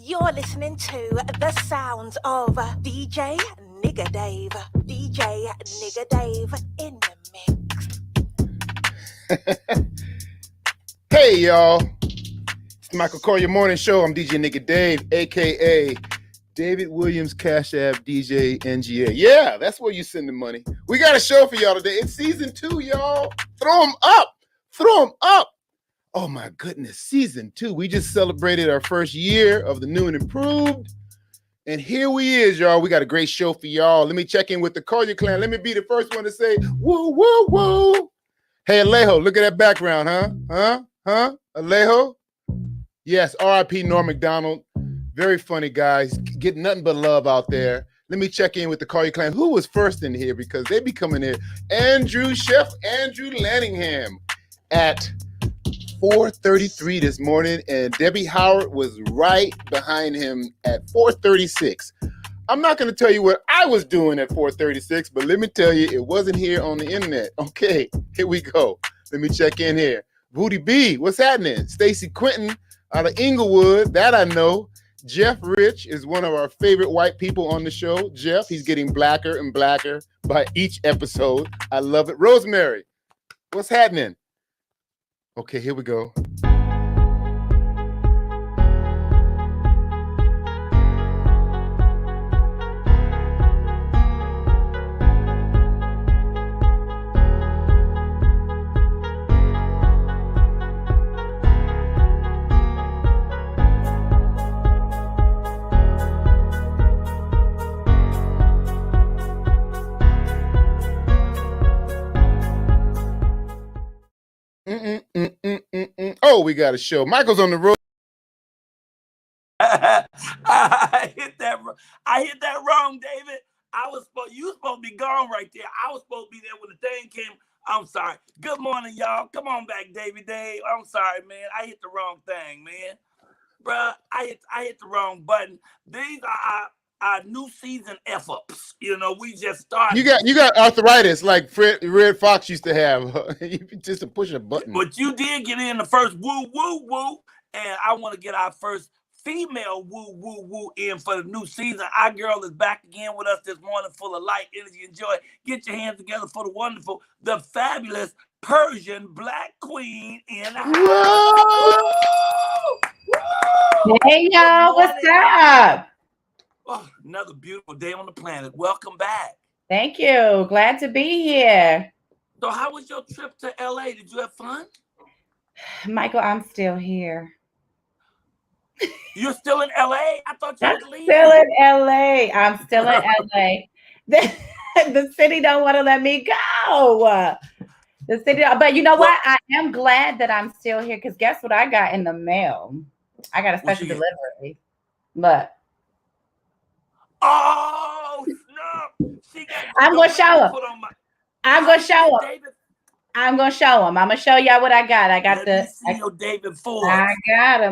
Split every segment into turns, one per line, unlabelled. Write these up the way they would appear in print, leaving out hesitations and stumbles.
You're listening to the sounds of DJ Nigga Dave. DJ Nigga Dave in the mix.
Hey, y'all. It's the Michael Colyar Morning Show. I'm DJ Nigga Dave, a.k.a. David Williams Cash App DJ NGA. Yeah, that's where you send the money. We got a show for y'all today. It's season 2, y'all. Throw them up. Throw them up. Oh, my goodness. Season 2. We just celebrated our first year of the new and improved. And here we is, y'all. We got a great show for y'all. Let me check in with the Colyar clan. Let me be the first one to say, woo, woo, woo. Hey, Alejo, look at that background, huh? Alejo? Yes, R.I.P. Norm MacDonald. Very funny guys. Get nothing but love out there. Let me check in with the Colyar clan. Who was first in here? Because they be coming here. Chef Andrew Lanningham at 4:33 this morning, and Debbie Howard was right behind him at 4:36. I'm not going to tell you what I was doing at 4:36, but let me tell you, it wasn't here on the internet. Okay, here we go. Let me check in here. Booty B, what's happening? Stacy Quinton out of Inglewood, that I know. Jeff Rich is one of our favorite white people on the show. Jeff, he's getting blacker and blacker by each episode. I love it. Rosemary, what's happening? Okay, here we go. Oh, we got a show. Michael's on the road.
I hit that wrong, David. You were supposed to be gone right there. I was supposed to be there when the thing came. I'm sorry. Good morning, y'all. Come on back, David Dave. I'm sorry, man. I hit the wrong thing, man. Bruh, I hit the wrong button. These are our new season F-ups. You know, we just started.
You got arthritis like Red Fox used to have. You just push a button.
But you did get in the first woo, woo, woo. And I want to get our first female woo, woo, woo in for the new season. Our girl is back again with us this morning, full of light, energy, and joy. Get your hands together for the wonderful, the fabulous Persian Black Queen in the house.
Woo! Hey, y'all. What's up?
Oh, another beautiful day on the planet. Welcome back.
Thank you. Glad to be here.
So how was your trip to LA? Did you have fun?
Michael, I'm still here.
You're still in LA? I thought you were leaving.
Still in LA. I'm still in LA. The city don't want to let me go. The city, but you know what? I am glad that I'm still here because guess what I got in the mail? I got a special delivery. Look.
Oh, snap.
I'm going to show him. I'm going to show him. I'm going to show him. I'm going to show y'all what I got. I got
David Ford.
I got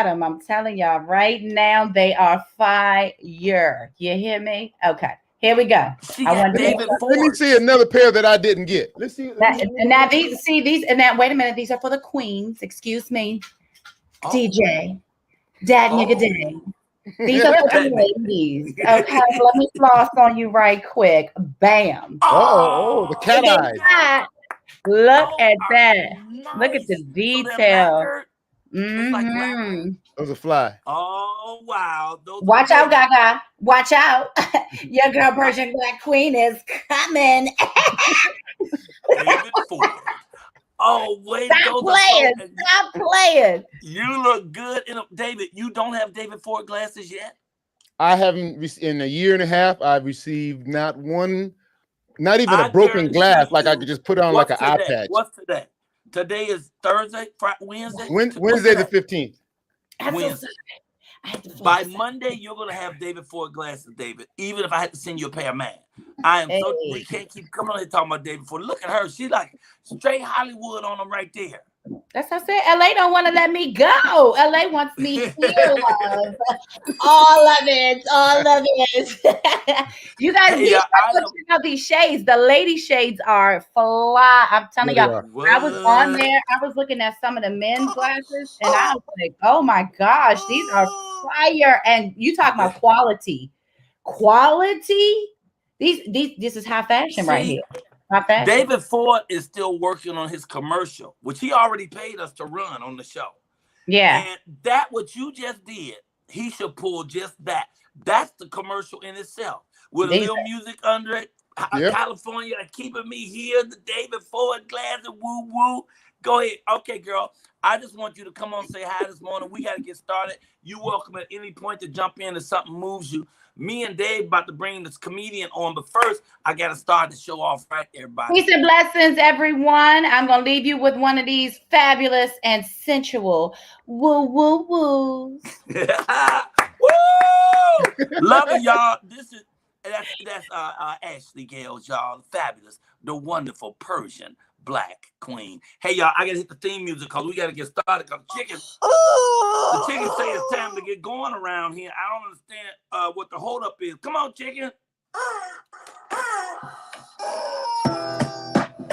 him. I'm telling y'all right now, they are fire. You hear me? Okay. Here we go.
Let me see another pair that I didn't get. Let's see.
Now these, wait a minute. These are for the queens. Excuse me. DJ. Dad nigga day. These are for the ladies. Okay, let me floss on you right quick. Bam.
Oh, the cat eyes.
Look at that.
Nice.
Look at the detail.
Those are fly.
Oh, wow.
Watch out, Gaga. Watch out. Your girl Persian Black Queen is coming.
David Ford. Oh, wait.
Stop playing.
You look good. David, you don't have David Ford glasses yet?
I haven't, in a year and a half, I've received not even a broken glass like I could just put on like an eye patch.
What's today? Today is Thursday, Wednesday?
Wednesday the 15th.
Wednesday. By Monday, you're going to have David Ford glasses, David, even if I had to send you a pair of mine. We can't keep coming on here talking about David Ford. Look at her. She's like straight Hollywood on them right there.
That's what I said. LA don't want to let me go. LA wants me here, love. All of it. All of it. You guys,
Hey, yeah,
check out these shades. The lady shades are fly. I'm telling
Yeah, they
y'all.
are.
what?
I was on there. I was looking at some of the men's glasses, and I was like, oh my gosh, these are fire. And you talk about quality. Quality? This is high fashion right
See,
here. High fashion.
David Ford is still working on his commercial, which he already paid us to run on the show.
Yeah.
And that what you just did, he should pull just that. That's the commercial in itself. With a little music under it.
Yep.
California keeping me here, the David Ford glass and woo woo. Go ahead. Okay, girl. I just want you to come on, say hi this morning. We got to get started. You're welcome at any point to jump in if something moves you. Me and Dave about to bring this comedian on, but first I got to start the show off right, everybody.
Peace and blessings, everyone. I'm going to leave you with one of these fabulous and sensual woo woo woos.
Woo! Love it, y'all. That's Ashley Gales, y'all. Fabulous, the wonderful Persian black queen. Hey, y'all, I gotta hit the theme music because we gotta get started. Cause the chicken say it's time to get going around here. I don't understand what the holdup is. Come on, chicken.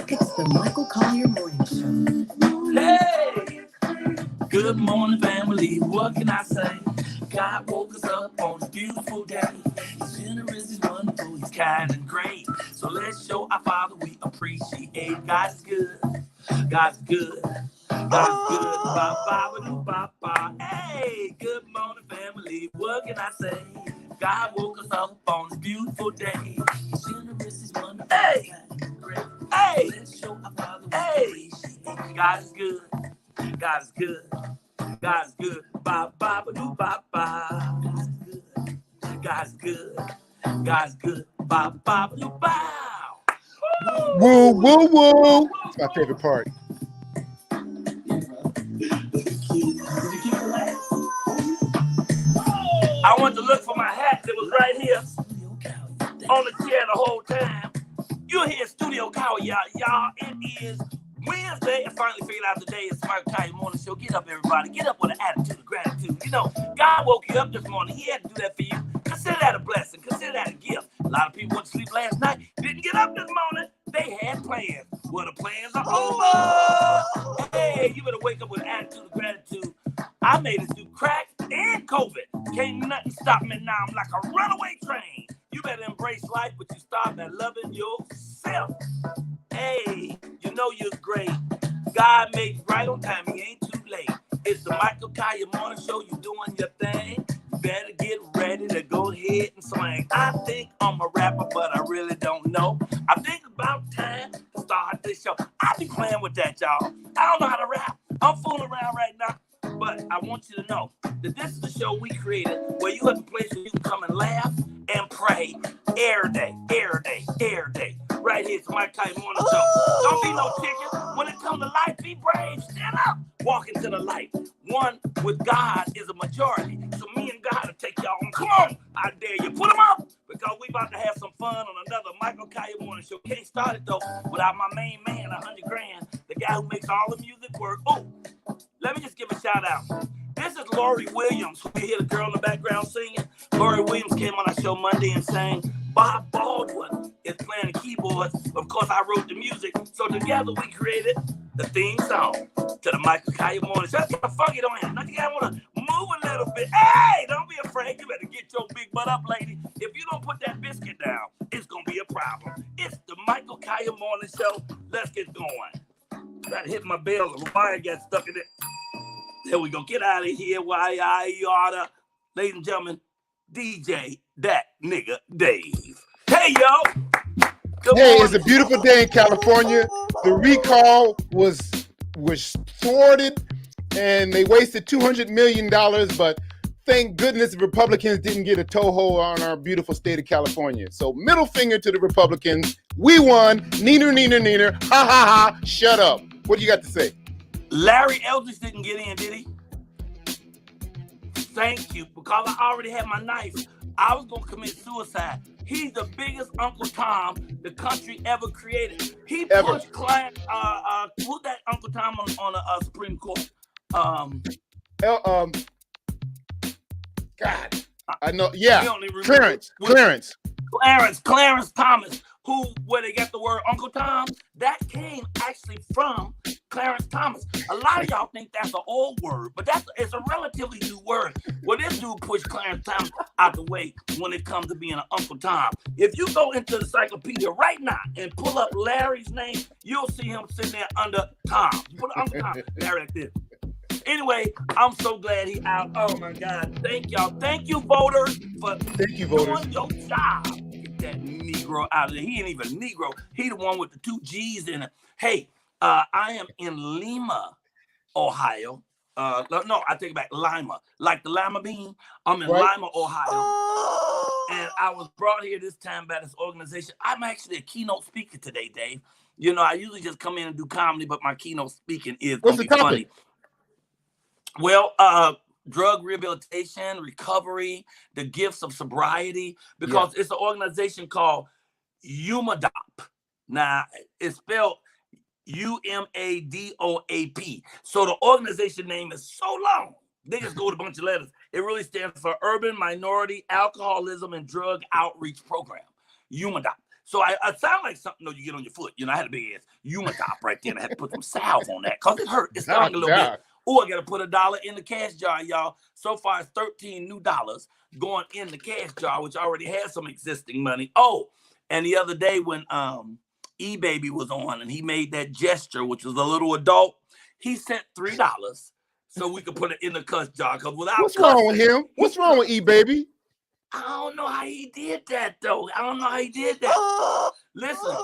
It's the Michael Colyar Morning Show.
Hey, good morning, family. What can I say? God woke us up on this beautiful day. He's generous, he's wonderful, he's kind and great. So let's show our Father we appreciate. God's good. God's good. God's good. Ba-ba-ba-ba-ba. Hey, good morning, family. What can I say? God woke us up on this beautiful day. He's generous, he's wonderful, hey, kind and great. Hey, let's show our Father we appreciate. God is good. God is good. God's good. Ba ba ba doo ba ba. God's good. God's good. God's good. Ba ba ba doo bow.
Woo, woo, woo. It's my favorite part.
I went to look for my hat that was right here on the chair the whole time. You're here, Studio Colyar, y'all. It is Wednesday. I finally figured out today is Michael Colyar Morning Show. Get up, everybody. Get up with an attitude of gratitude. You know, God woke you up this morning. He had to do that for you. Consider that a blessing. Consider that a gift. A lot of people went to sleep last night, didn't get up this morning. They had plans. Well, the plans are over. Hey, you better wake up with an attitude of gratitude. I made it through crack and COVID. Can't nothing stop me now. I'm like a runaway train. You better embrace life, but you start by loving yourself. Hey, you know you're great. God made you right on time. He ain't too late. It's the Michael Colyar Morning Show. You doing your thing. You better get ready to go ahead and swing. I think I'm a rapper, but I really don't know. I think about time to start this show. I be playing with that, y'all. I don't know how to rap. I'm fooling around right now. But I want you to know that this is the show we created where you have a place where you can come and laugh and pray every day, every day, every day. Right here, it's Michael Colyar Morning Show. Don't be no chicken. When it comes to life, be brave. Stand up. Walk into the light. One with God is a majority. So me and God will take y'all on. Come on. I dare you. Put them up. Because we about to have some fun on another Michael Colyar Morning Show. Can't start it, though, without my main man, 100 grand. The guy who makes all the music work. Oh, let me just give a shout out. This is Lori Williams. We hear the girl in the background singing. Lori Williams came on our show Monday and sang. Bob Baldwin is playing the keyboards. Of course, I wrote the music. So together we created the theme song to the Michael Colyar Morning Show. That's kind of funky, don't you? Now you gotta want to move a little bit. Hey, don't be afraid. You better get your big butt up, lady. If you don't put that biscuit down, it's gonna be a problem. It's the Michael Colyar Morning Show. Let's get going. Gotta hit my bell. The wire got stuck in it. There we go. Get out of here. Why I oughta. Ladies and gentlemen, DJ that nigga Dave. Hey, yo. Good
Hey,
morning.
it's a beautiful day in California. The recall was thwarted, and they wasted $200 million, but thank goodness the Republicans didn't get a toehold on our beautiful state of California. So middle finger to the Republicans. We won. Neener, neener, neener. Ha, ha, ha. Shut up. What do you got to say?
Larry Eldridge didn't get in, did he? Thank you, because I already had my knife. I was going to commit suicide. He's the biggest Uncle Tom the country ever created. He
Ever.
pushed client. Who's that Uncle Tom on the Supreme Court?
God, I know.
we
Yeah,
don't even remember.
Clarence
Thomas, where they got the word Uncle Tom, that came actually from Clarence Thomas. A lot of y'all think that's an old word, but it's a relatively new word. Well, this dude pushed Clarence Thomas out the way when it comes to being an Uncle Tom. If you go into the encyclopedia right now and pull up Larry's name, you'll see him sitting there under Tom. You put Uncle Tom, Larry like this. Anyway, I'm so glad he out. Oh my God. Thank y'all. Thank you, voters, for doing your job. Get that Negro out of there. He ain't even a Negro. He the one with the 2 G's in it. Hey, I am in Lima, Ohio. No, I take it back, Lima. Like the lima bean. I'm in Lima, Ohio. And I was brought here this time by this organization. I'm actually a keynote speaker today, Dave. You know, I usually just come in and do comedy, but my keynote speaking is going to be funny. Well, drug rehabilitation, recovery, the gifts of sobriety, because it's an organization called UMADOP. Now, it's spelled UMADOAP. So the organization name is so long, they just go with a bunch of letters. It really stands for Urban Minority Alcoholism and Drug Outreach Program, UMADOP. So I sound like something you get on your foot. You know, I had a big ass UMADOP right there, and I had to put some salve on that because it hurt. It stung a little bit. Oh, I got to put $1 in the cash jar, y'all. So far, it's 13 new dollars going in the cash jar, which already has some existing money. Oh, and the other day when E-Baby was on and he made that gesture, which was a little adult, he sent $3 so we could put it in the cash jar. Because without
what's wrong with him? What's wrong with E-Baby?
I don't know how he did that, though. I don't know how he did that. Listen,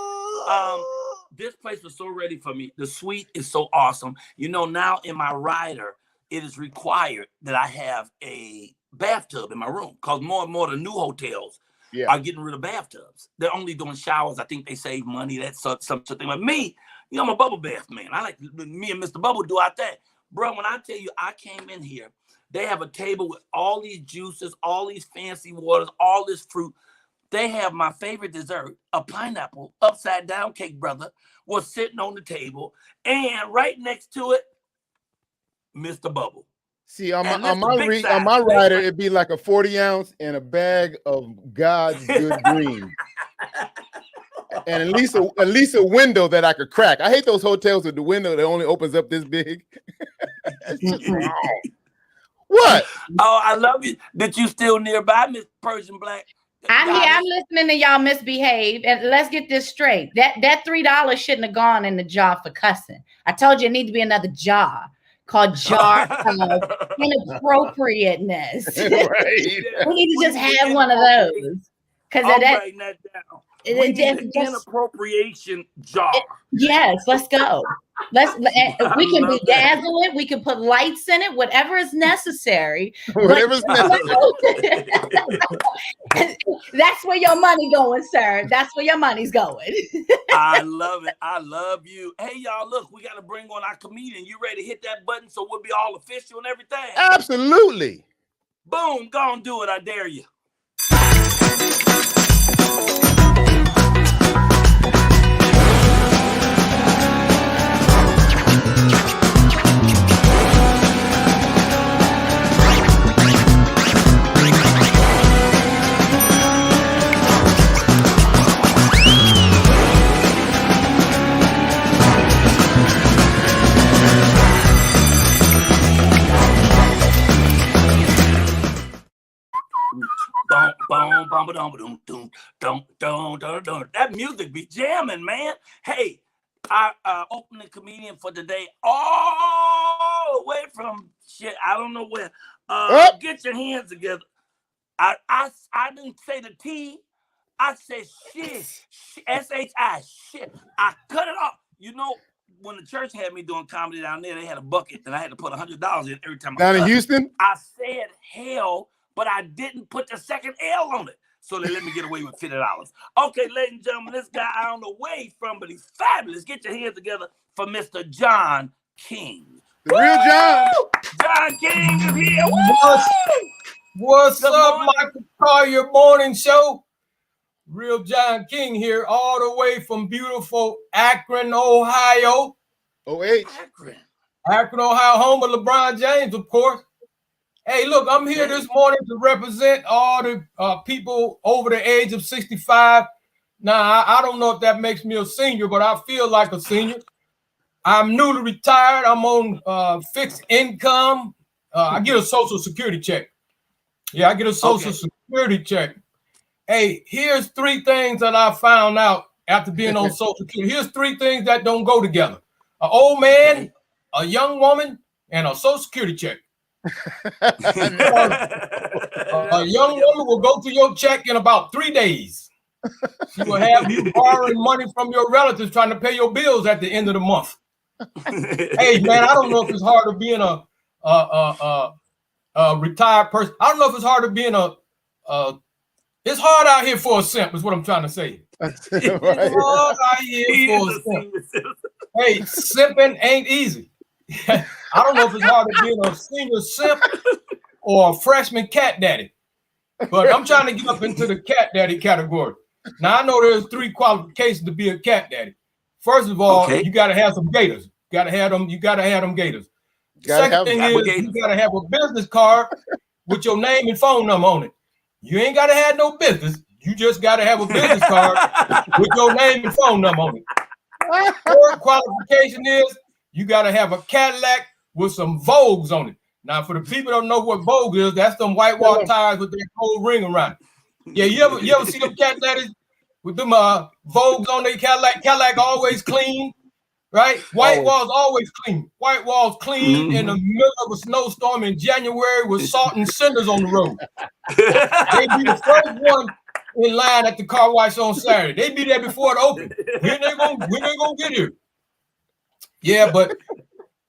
this place was so ready for me. The suite is so awesome. You know, now in my rider, it is required that I have a bathtub in my room because more and more the new hotels are getting rid of bathtubs. They're only doing showers. I think they save money. That's something. But me, you know, I'm a bubble bath man. I like me and Mr. Bubble do out there. Bro, when I tell you I came in here, they have a table with all these juices, all these fancy waters, all this fruit. They have my favorite dessert, a pineapple upside down cake, brother, was sitting on the table. And right next to it, Mr. Bubble.
See, on my rider, it'd be like a 40 ounce and a bag of God's good green. And at least a window that I could crack. I hate those hotels with the window that only opens up this big. What?
Oh, I love you. Did you still nearby, Miss Persian Black?
I'm here. I'm listening to y'all misbehave. And let's get this straight. That $3 shouldn't have gone in the jar for cussing. I told you it needs to be another jar called jar of inappropriateness. Right. We need to just have one of those. Because
I'm writing that down. We need an inappropriation jar.
Yes, let's go. We can bedazzle it. We can put lights in it. Whatever is necessary.
Whatever's necessary.
That's where your money going, sir. That's where your money's going.
I love it. I love you. Hey, y'all, look, we got to bring on our comedian. You ready to hit that button so we'll be all official and everything?
Absolutely.
Boom. Go on, do it. I dare you. That music be jamming, man. Hey, our opening comedian for today, all the way from shit, I don't know where. Get your hands together. I didn't say the T. I said shit. S-H-I, shit. I cut it off. You know, when the church had me doing comedy down there, they had a bucket and I had to put $100 in every time.
Down in Houston?
I said hell, but I didn't put the second L on it. So they let me get away with $50. Okay, ladies and gentlemen, this guy, I don't know where he's from, but he's fabulous. Get your hands together for Mr. John King.
The real John.
John King is here.
What's up, Michael Colyar Morning Show? Real John King here, all the way from beautiful Akron, Ohio.
OH.
Akron, Ohio, home of LeBron James, of course. Hey, look, I'm here this morning to represent all the people over the age of 65. Now, I don't know if that makes me a senior, but I feel like a senior. I'm newly retired. I'm on fixed income. I get a Social Security check. Yeah, I get a Social Security check. Hey, here's 3 things that I found out after being on Social Security. Here's 3 things that don't go together. An old man, a young woman, and a Social Security check. A young woman will go through your check in about 3 days. She will have you borrowing money from your relatives trying to pay your bills at the end of the month. Hey, man, I don't know if it's hard to being a retired person. I don't know if it's hard to being it's hard out here for a simp, is what I'm trying to say. It's hard out here for a simp. Hey, simping ain't easy. I don't know if it's hard to be a senior simp or a freshman cat daddy, but I'm trying to get up into the cat daddy category. Now, I know there's 3 qualifications to be a cat daddy. First of all, you got to have some gators. You got to have them gators. Second thing is you got to have a business card with your name and phone number on it. You ain't got to have no business. You just got to have a business card with your name and phone number on it. Third qualification is you got to have a Cadillac with some Vogues on it. Now, for the people who don't know what Vogue is, that's them whitewash tires with their gold ring around it. Yeah, you ever see them cat daddies with them Vogues on their Cadillac? Cadillac always clean, right? White walls always clean. White walls clean in the middle of a snowstorm in January with salt and cinders on the road. They be the first one in line at the car wash on Saturday. They be there before it opened. When they gonna get here? Yeah, but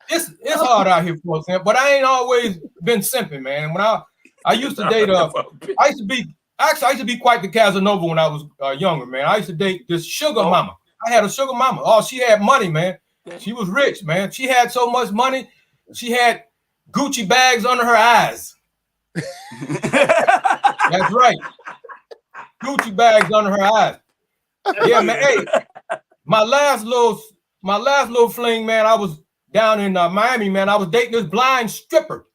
it's hard out here for us, but I ain't always been simping, man. When I used to date I used to be quite the Casanova when I was younger, man. I used to date this sugar mama. I had a sugar mama. Oh, she had money, man. She was rich, man. She had so much money. She had Gucci bags under her eyes. That's right. Gucci bags under her eyes. Yeah, man. Hey, my last little fling, man. I was down in Miami, man. I was dating this blind stripper.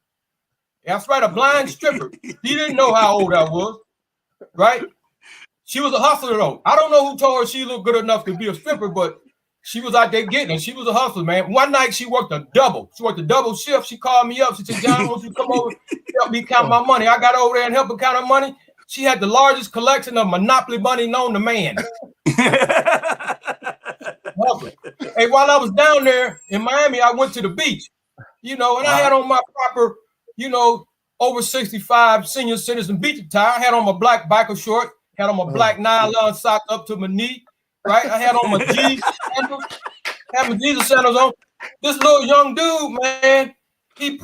That's right, a blind stripper. She didn't know how old I was, right? She was a hustler, though. I don't know who told her she looked good enough to be a stripper, but she was out there getting it. She was a hustler, man. One night she worked a double. She worked a double shift. She called me up. She said, "John, won't you come over help me count my money?" I got over there and helped her count her money. She had the largest collection of Monopoly money known to man. Hey, while I was down there in Miami, I went to the beach, and I had on my proper, over 65 senior citizen beach attire. I had on my black biker short, had on my black nylon sock up to my knee, right? I had on my Jesus sandals, had my Jesus sandals on. This little young dude, man, he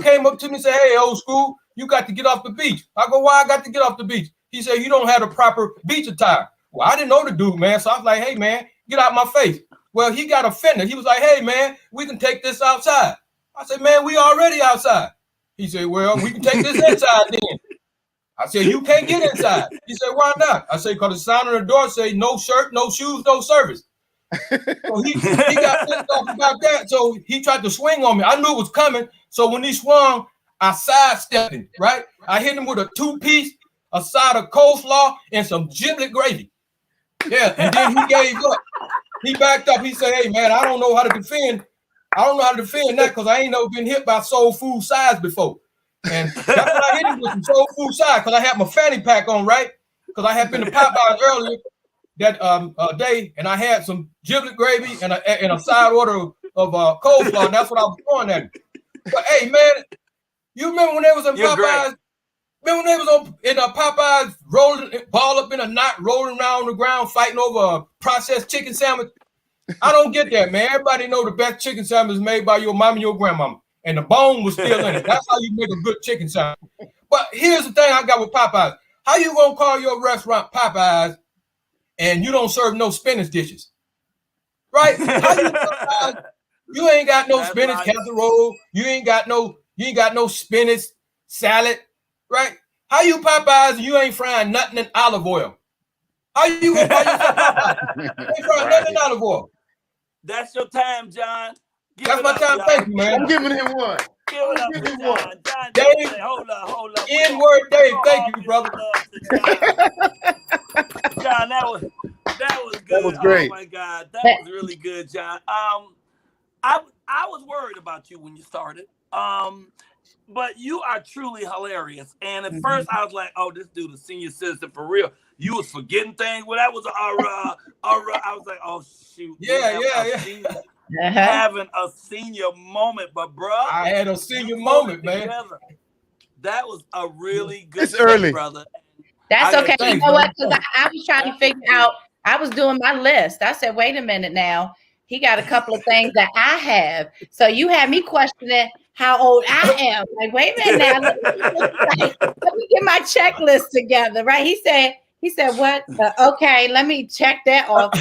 came up to me and said, "Hey, old school, you got to get off the beach." I go, "Why I got to get off the beach?" He said, "You don't have the proper beach attire." Well, I didn't know the dude, man. So I was like, "Hey, man, get out my face." Well, he got offended. He was like, "Hey, man, we can take this outside." I said, "Man, we already outside." He said, "Well, we can take this inside then." I said, "You can't get inside." He said, "Why not?" I said, "Because the sign on the door say no shirt, no shoes, no service." So he got pissed off about that. So he tried to swing on me. I knew it was coming. So when he swung, I sidestepped him, right? I hit him with a 2-piece, a side of coleslaw, and some giblet gravy. Yeah, and then he gave up. He backed up. He said, "Hey, man, I don't know how to defend that because I ain't never been hit by soul food size before." And that's what I hit him with, some soul food size, because I had my fanny pack on, right? Because I had been to Popeyes earlier that day, and I had some giblet gravy and a side order of coleslaw, and that's what I was throwing at him. But hey, man, you remember when they was in Popeyes? Remember when they was in Popeyes rolling ball up in a knot, rolling around on the ground, fighting over a processed chicken sandwich? I don't get that, man. Everybody know the best chicken sandwich is made by your mom and your grandmama, and the bone was still in it. That's how you make a good chicken sandwich. But here's the thing I got with Popeyes. How you gonna call your restaurant Popeyes and you don't serve no spinach dishes? Right? How you Popeyes? You ain't got no spinach casserole. You ain't got no spinach salad. Right? How you Popeyes and you ain't frying nothing in olive oil? How you gonna buy yourself out? Ain't trying nothing out of war.
That's your time, John. Give
That's
it
my
up,
time.
John.
Thank you, man.
I'm giving him one.
Give it up
Give
to
him
John.
one.
John,
Dave,
say, hold up.
N-word Dave, thank you, brother.
John, that was good.
That was great.
Oh my God, that was really good, John. I was worried about you when you started. But you are truly hilarious. And at first I was like, oh, this dude is senior citizen for real. You was forgetting things. Well, that was I was like, oh shoot.
Yeah.
Having a senior moment, but bro,
I had a senior moment, man.
Together. That was a really good
It's early,
brother.
That's okay. You know what? Because I was trying to figure out, I was doing my list. I said, wait a minute now. He got a couple of things that I have. So you had me questioning how old I am. Like, wait a minute now. Let me get my checklist together, right? He said, what? Okay, let me check that off.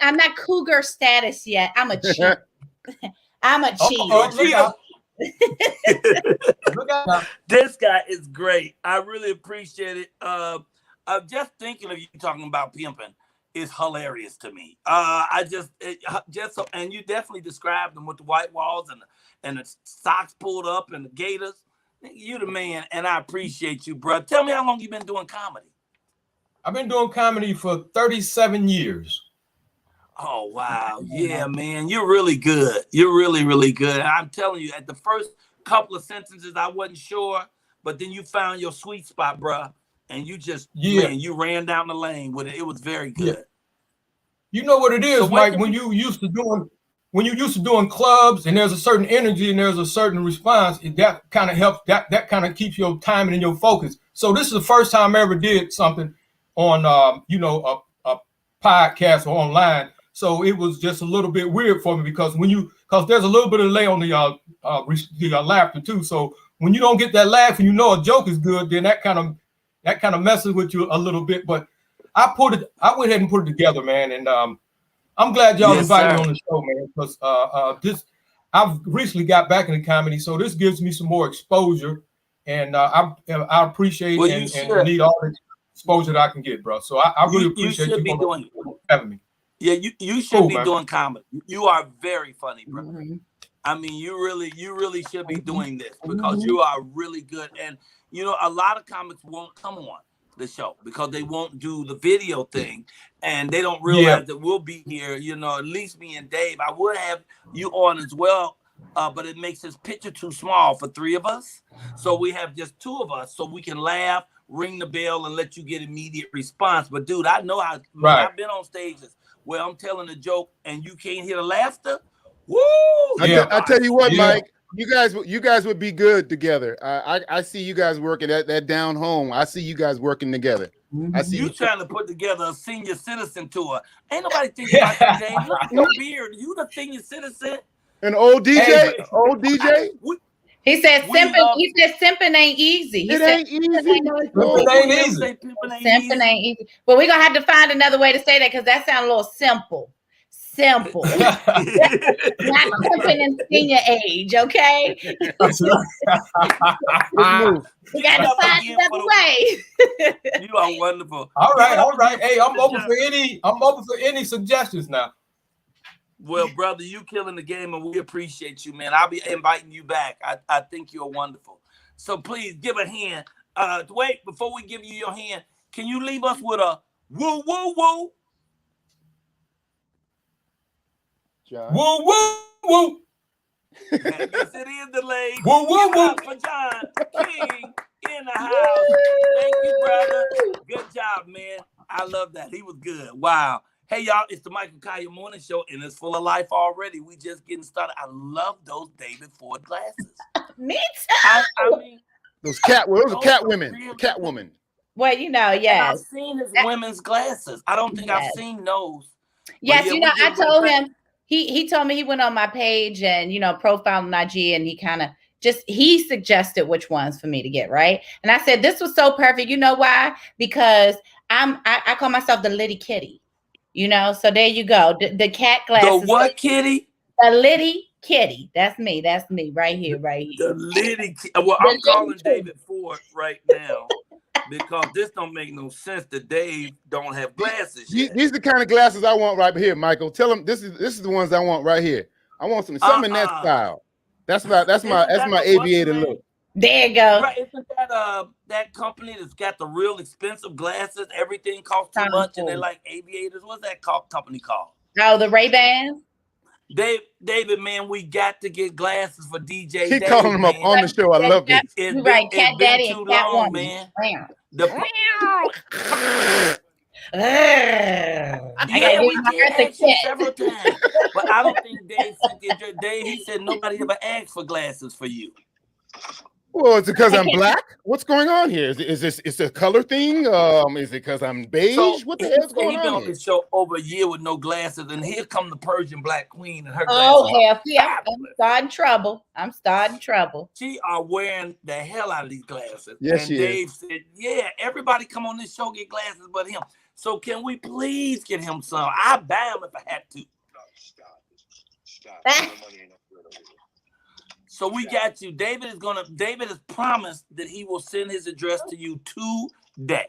I'm not cougar status yet. I'm a cheat. I'm a cheat.
This guy is great. I really appreciate it. I'm just thinking of you talking about pimping is hilarious to me. And you definitely described them with the white walls and the socks pulled up and the gators. You the man, and I appreciate you, bro. Tell me how long you been doing comedy.
I've been doing comedy for 37 years.
Oh, wow. Yeah, man. You're really good. You're really, really good. And I'm telling you, at the first couple of sentences, I wasn't sure, but then you found your sweet spot, bro. And you just, man, you ran down the lane with it. It was very good.
Yeah. You know what it is, Mike, when you used to doing clubs and there's a certain energy and there's a certain response, that kind of helps, that kind of keeps your timing and your focus. So this is the first time I ever did something on, a podcast or online. So it was just a little bit weird for me because there's a little bit of delay on the laughter too. So when you don't get that laugh and you know a joke is good, then that kind of messes with you a little bit. But I went ahead and put it together, man. And I'm glad y'all invited me on the show, man, because I've recently got back into comedy, so this gives me some more exposure, and I appreciate and need all the exposure that I can get, bro. So I really appreciate you having me.
Yeah, you should be doing comedy. You are very funny, bro. I mean, you really should be doing this because you are really good. And you know, a lot of comics won't come on the show because they won't do the video thing, and they don't realize that we'll be here. You know, at least me and Dave. I would have you on as well, but it makes this picture too small for three of us. So we have just two of us, so we can laugh, ring the bell, and let you get immediate response. But dude, I know how I've been on stages where I'm telling a joke and you can't hear the laughter. Woo!
I tell you what, Mike, you guys would be good together. I see you guys working that down home. I see you guys working together. I see you
trying to put together a senior citizen tour. Ain't nobody thinking about you, Dave. Look at your beard. You the senior citizen.
An old DJ? Old DJ?
He said simping ain't easy.
It ain't easy.
Simping ain't easy. But we're gonna have to find another way to say that because that sounds a little simple. Simple. Not simping in senior age, okay? We got to find another way.
You are wonderful.
All right. Hey, I'm open for any suggestions now.
Well, brother, you killing the game, and we appreciate you, man. I'll be inviting you back. I think you're wonderful. So please give a hand. Wait, before we give you your hand, can you leave us with a woo, woo, woo?
John.
Woo, woo, woo.
Yes, it is delayed.
Woo, woo, woo.
For John King in the house. Thank you, brother. Good job, man. I love that. He was good. Wow. Hey, y'all, it's the Michael Colyar Morning Show, and it's full of life already. We just getting started. I love those David Ford glasses.
Me too.
I mean,
those are Catwomen. Really Catwoman.
Well, you know, yes.
I've seen his women's glasses. I don't think I've seen those.
Yes, you know, I told him, he told me he went on my page and, you know, profile on IG, and he kind of he suggested which ones for me to get, right? And I said, this was so perfect. You know why? Because I call myself the Liddy Kitty. You know, so there you go. The cat glasses.
The what kitty?
The Liddy Kitty. That's me right here.
The Liddy Kitty. Well, I'm calling David Ford right now. because this don't make no sense that Dave don't have glasses yet.
These are the kind of glasses I want right here, Michael. Tell them this is the ones I want right here. I want something in that style. That's my aviator look.
There you go.
Right, isn't that company that's got the real expensive glasses? Everything costs too much, and they're like aviators. What's that company called?
Oh, the Ray-Bans.
David, man, we got to get glasses for DJ.
Keep calling him up on the show. I love this.
You're right, Cat Daddy and Cat Woman.
Man.
Yeah,
we did several times, but I don't think Dave sent you. Dave, he said nobody ever asked for glasses for you.
Well, is it because I'm black? What's going on here? Is this a color thing? Is it because I'm beige?
So,
what the hell's going on?
He's been on
here?
the show over a year with no glasses, and here come the Persian Black Queen and her
glasses.
Oh,
hell yeah! I'm starting trouble.
She are wearing the hell out of these glasses.
Yes,
and
she
Dave
is.
said, "Yeah, everybody come on this show get glasses, but him. So can we please get him some? I buy him if I had to." Stop. So we got you. David has promised that he will send his address to you today.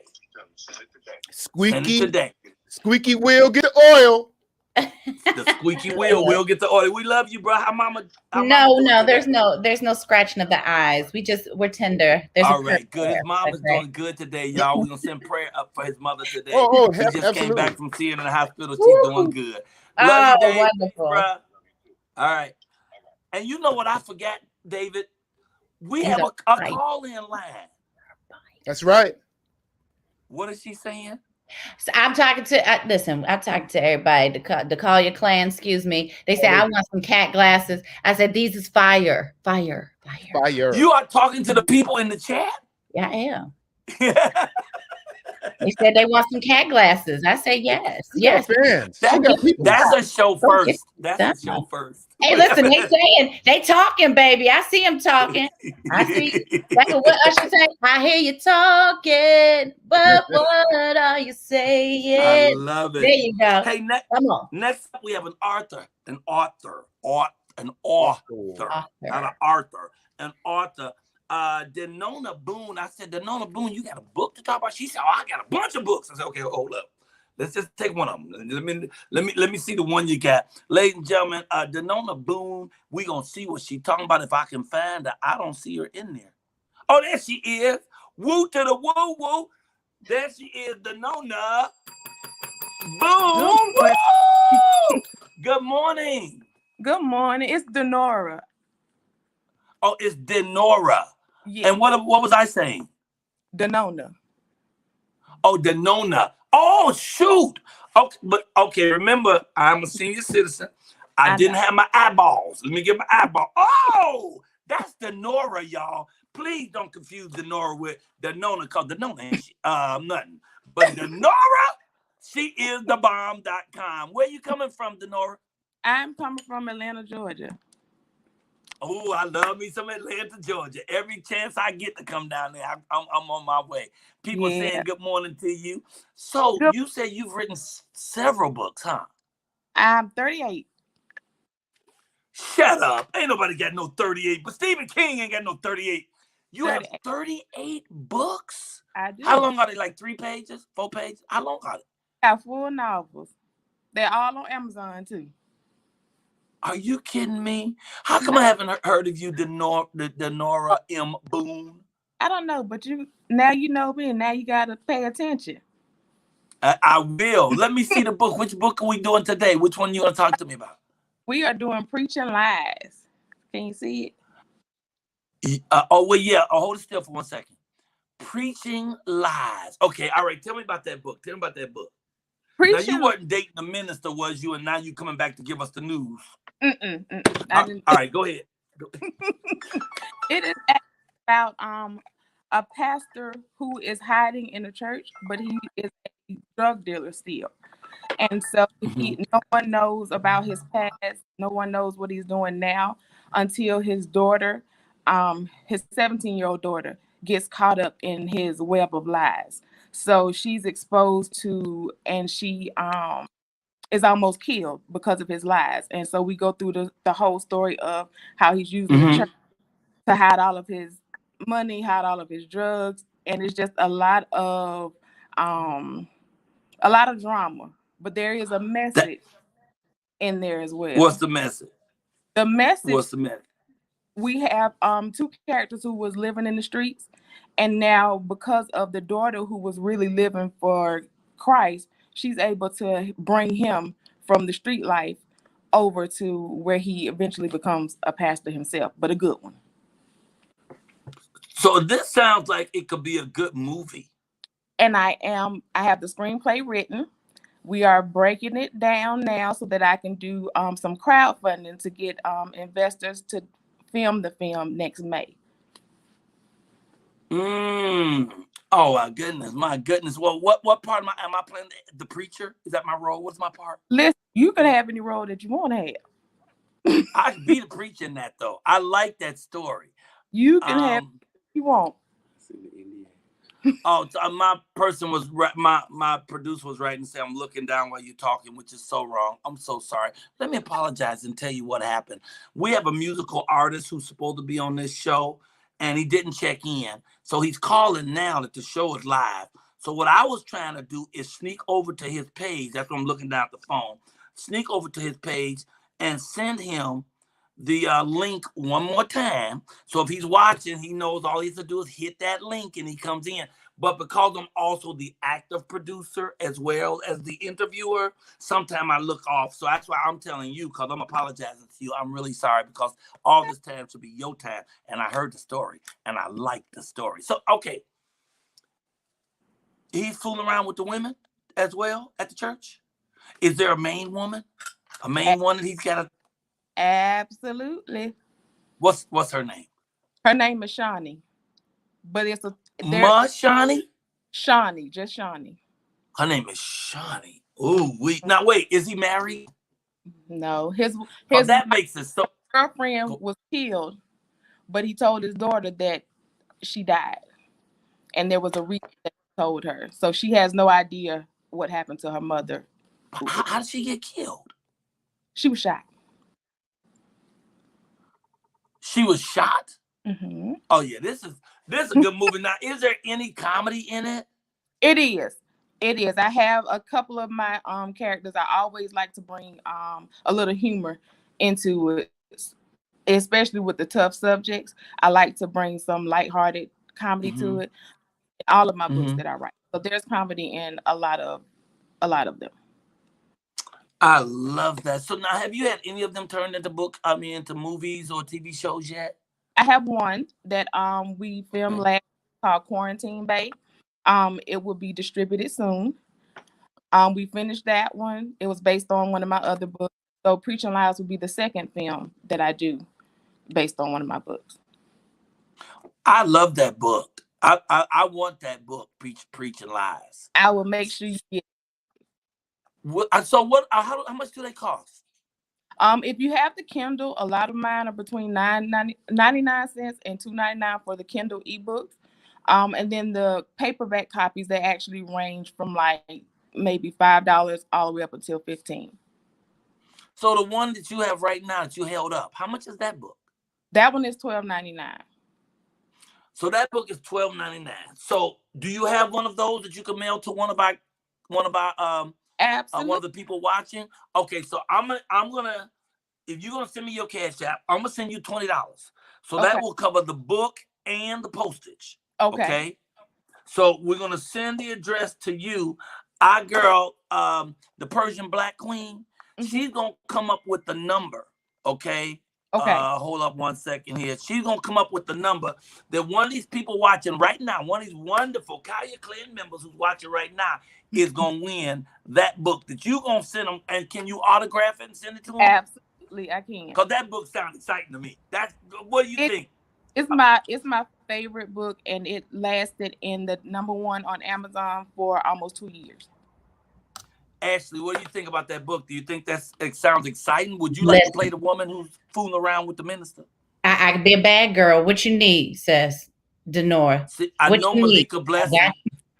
Squeaky wheel, get the oil.
The squeaky wheel will get the oil. We love you, bro. How mama
there's no scratching of the eyes. We're tender.
All right, good. His mom is doing good today, y'all. We're gonna send prayer up for his mother today. He just came back from seeing her in the hospital. She's doing good. Love you, Dave,
wonderful.
Bro. All right. And you know what I forgot, David? We have a call-in line.
That's right.
What is she saying?
So I'm talking to I'm talking to everybody. The Colyar clan, excuse me. They say I want some cat glasses. I said these is fire.
You are talking to the people in the chat?
Yeah, I am. They said they want some cat glasses. I say yes. Yes.
That's a show first. That's a show first.
Hey, listen, they talking, baby. I see them talking. I see. That's what Usher say. I hear you talking, but what are you saying?
I love it.
There you go.
Hey,
come on.
Next up, we have an author. Denona Boone. I said, Denona Boone, you got a book to talk about? She said, I got a bunch of books. I said, okay, hold up. Let's just take one of them. Let me see the one you got. Ladies and gentlemen, Denona Boone, we gonna see what she talking about. If I can find her, I don't see her in there. Oh, there she is. Woo to the woo woo. There she is, Denona Boone. Woo! Good morning.
Good morning. It's Denora.
Oh, it's Denora.
Yeah.
And what was I saying?
Denona.
Oh, Denona. Oh, shoot. Okay, remember, I'm a senior citizen. I didn't have my eyeballs. Let me get my eyeball. Oh, that's Denora, y'all. Please don't confuse Denora with Denona, because Denona ain't nothing. But Denora, she is the bomb.com. Where you coming from, Denora?
I'm coming from Atlanta, Georgia.
Oh, I love me some Atlanta, Georgia. Every chance I get to come down there, I'm on my way. People saying good morning to you. So you say you've written several books, huh?
I'm 38.
Shut up. Ain't nobody got no 38. But Stephen King ain't got no 38. You 38. Have 38 books?
I do.
How long are they? Like 3 pages? 4 pages? How long are they?
I have 4 novels. They're all on Amazon, too.
Are you kidding me? How come I haven't heard of you, Denora M. Boone?
I don't know, but now you know me, and now you got to pay attention.
I will. Let me see the book. Which book are we doing today? Which one you want to talk to me about?
We are doing Preaching Lies. Can you see
it? Yeah. Hold it still for 1 second. Preaching Lies. Okay, all right. Tell me about that book. Now, you weren't dating the minister, was you? And now you coming back to give us the news. All right, go ahead.
It is about a pastor who is hiding in a church, but he is a drug dealer still. And so no one knows about his past. No one knows what he's doing now until his daughter, his 17-year-old daughter, gets caught up in his web of lies. So she's exposed to, and she is almost killed because of his lies. And so we go through the whole story of how he's using the church to hide all of his money, hide all of his drugs, and it's just a lot of drama. But there is a message in there as well.
What's the message?
The message.
What's the message?
We have two characters who was living in the streets, and now because of the daughter who was really living for Christ, she's able to bring him from the street life over to where he eventually becomes a pastor himself, but a good one.
So this sounds like it could be a good movie.
And I have the screenplay written. We are breaking it down now so that I can do some crowdfunding to get investors to film the film next May.
Oh my goodness. Well, what part am I playing? The preacher? Is that my role? What's my part?
Listen, you can have any role that you want to have.
I could be the preacher in that though. I like that story.
You can have what you want.
My person was my producer was right and said I'm looking down while you're talking, which is so wrong. I'm so sorry. Let me apologize and tell you what happened. We have a musical artist who's supposed to be on this show, and he didn't check in. So he's calling now that the show is live. So what I was trying to do is sneak over to his page. That's what I'm looking down at the phone. Sneak over to his page and send him the link one more time. So if he's watching, he knows all he has to do is hit that link and he comes in. But because I'm also the active producer as well as the interviewer, sometimes I look off. So that's why I'm telling you, because I'm apologizing to you. I'm really sorry because all this time should be your time. And I heard the story and I like the story. So, okay. He's fooling around with the women as well at the church? Is there a main woman? A main one that he's got a...
Absolutely.
What's her name?
Her name is Shawnee. But it's
Shawnee?
Shawnee, just Shawnee.
Her name is Shawnee. Ooh, now wait, is he married?
No, his
that makes it so.
Girlfriend was killed, but he told his daughter that she died, and there was a reason that he told her. So she has no idea what happened to her mother.
How did she get killed?
She was shot.
She was shot?
Mm-hmm.
Oh yeah, this is a good movie. Now, is there any comedy in it?
It is. I have a couple of my characters. I always like to bring a little humor into it, especially with the tough subjects. I like to bring some lighthearted comedy to it. All of my books that I write. So there's comedy in a lot of them.
I love that. So now, have you had any of them turned into into movies or TV shows yet?
I have one that we filmed last called Quarantine Bay. It will be distributed soon. We finished that one. It was based on one of my other books. So Preaching Lies will be the second film that I do based on one of my books.
I love that book. I want that book, Preaching Lies.
I will make sure you get
it. So what? How much do they cost?
If you have the Kindle, a lot of mine are between $99 and $2.99 for the Kindle ebooks. And then the paperback copies, they actually range from like maybe $5 all the way up until $15.
So the one that you have right now that you held up, how much is that book?
That one is $12.99.
So that book is $12.99. So do you have one of those that you can mail to one of our
Absolutely.
one of the people watching? Okay, so I'm gonna if you're gonna send me your Cash App, I'm gonna send you $20. So that will cover the book and the postage. Okay. So we're gonna send the address to you. Our girl, the Persian Black Queen, she's gonna come up with the number. Okay. Hold up one second here. She's gonna come up with the number that one of these people watching right now, one of these wonderful Collier Clan members who's watching right now, is gonna win that book that you gonna send them. And can you autograph it and send it to them?
Absolutely, I can.
Because that book sounds exciting to me. What do you think?
It's my favorite book, and it lasted in the #1 on Amazon for almost 2 years.
Ashley, what do you think about that book? Do you think it sounds exciting? Would you like to play the woman who's fooling around with the minister?
I could be a bad girl. What you need, says Denora.
See, I know Malika Blessing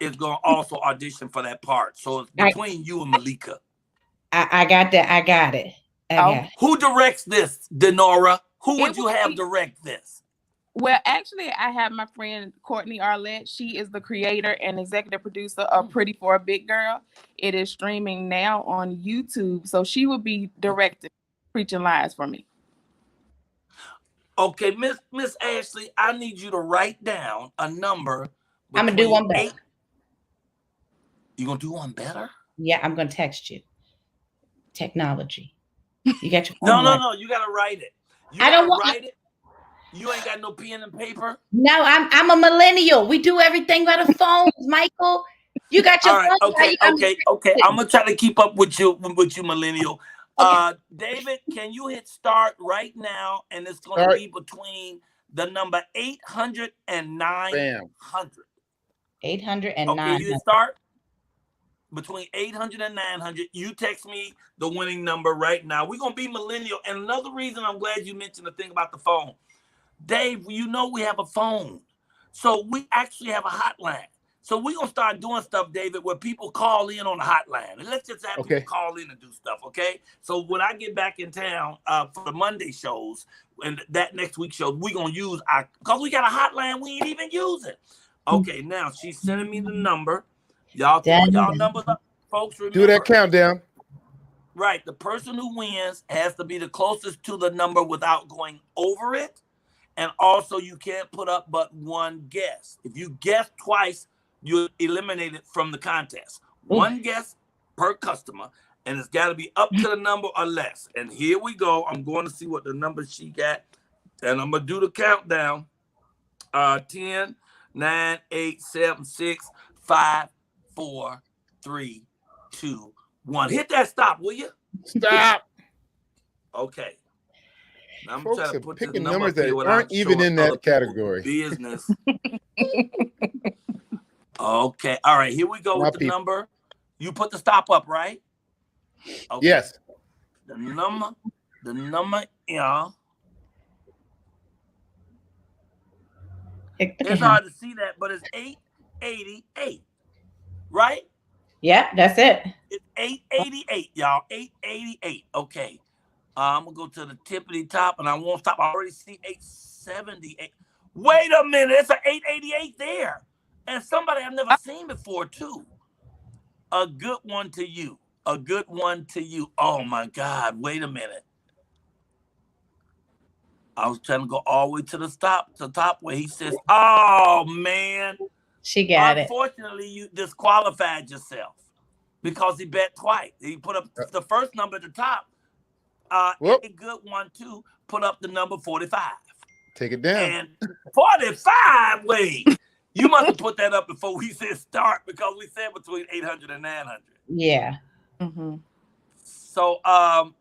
is going to also audition for that part. So it's between you and Malika.
I got that. I got it.
Who directs this, Denora? Who would you have direct this?
Well, actually, I have my friend Courtney Arlette. She is the creator and executive producer of Pretty for a Big Girl. It is streaming now on YouTube. So she will be directing Preaching Lies for me.
Okay, Miss Ashley, I need you to write down a number.
I'm gonna do one better.
You gonna do one better?
Yeah, I'm gonna text you. Technology. You got your phone?
No. You gotta write it.
I don't want.
Write it. You ain't got no pen and paper.
No, I'm a millennial. We do everything by the phones, Michael. You got your phone.
Okay. I'm gonna try to keep up with you, millennial. Okay. David, can you hit start right now? And it's gonna be between the number 800 and 900.
800 and 900.
Okay, you start between 800 and 900. You text me the winning number right now. We're gonna be millennial. And another reason I'm glad you mentioned the thing about the phone. Dave, you know we have a phone. So we actually have a hotline. So we're going to start doing stuff, David, where people call in on the hotline. And let's just have people call in and do stuff, okay? So when I get back in town for the Monday shows and that next week show, we're going to use because we got a hotline we ain't even using. Okay, now she's sending me the number. Y'all throw y'all numbers up, folks. Remember,
do that countdown.
Right. The person who wins has to be the closest to the number without going over it. And also, you can't put up but one guess. If you guess twice, you're eliminated from the contest. One guess per customer, and it's got to be up to the number or less. And here we go. I'm going to see what the number she got, and I'm going to do the countdown. 10, 9, 8, 7, 6, 5, 4, 3, 2, 1. Hit that stop, will you?
Stop.
Okay. Now I'm
Folks
trying to
are
put
picking
this
numbers that aren't even in that category.
Business. Okay. All right. Here we go with the number. You put the stop up, right? Okay.
Yes.
The number, yeah. It's hard to see that, but it's 888, right?
Yeah, that's it.
It's 888, y'all. 888. Okay. I'm gonna go to the tippity top, and I won't stop. I already see 878. Wait a minute, it's an 888 there, and somebody I've never seen before too. A good one to you. A good one to you. Oh my God! Wait a minute. I was trying to go all the way to the top where he says, "Oh man,
she got it."
Unfortunately, you disqualified yourself because he bet twice. He put up the first number at the top. A good one too. Put up the number 45.
Take it down.
And 45. Wait, you must have put that up before we said start because we said between 800 and 900.
Yeah.
Mm-hmm.
So I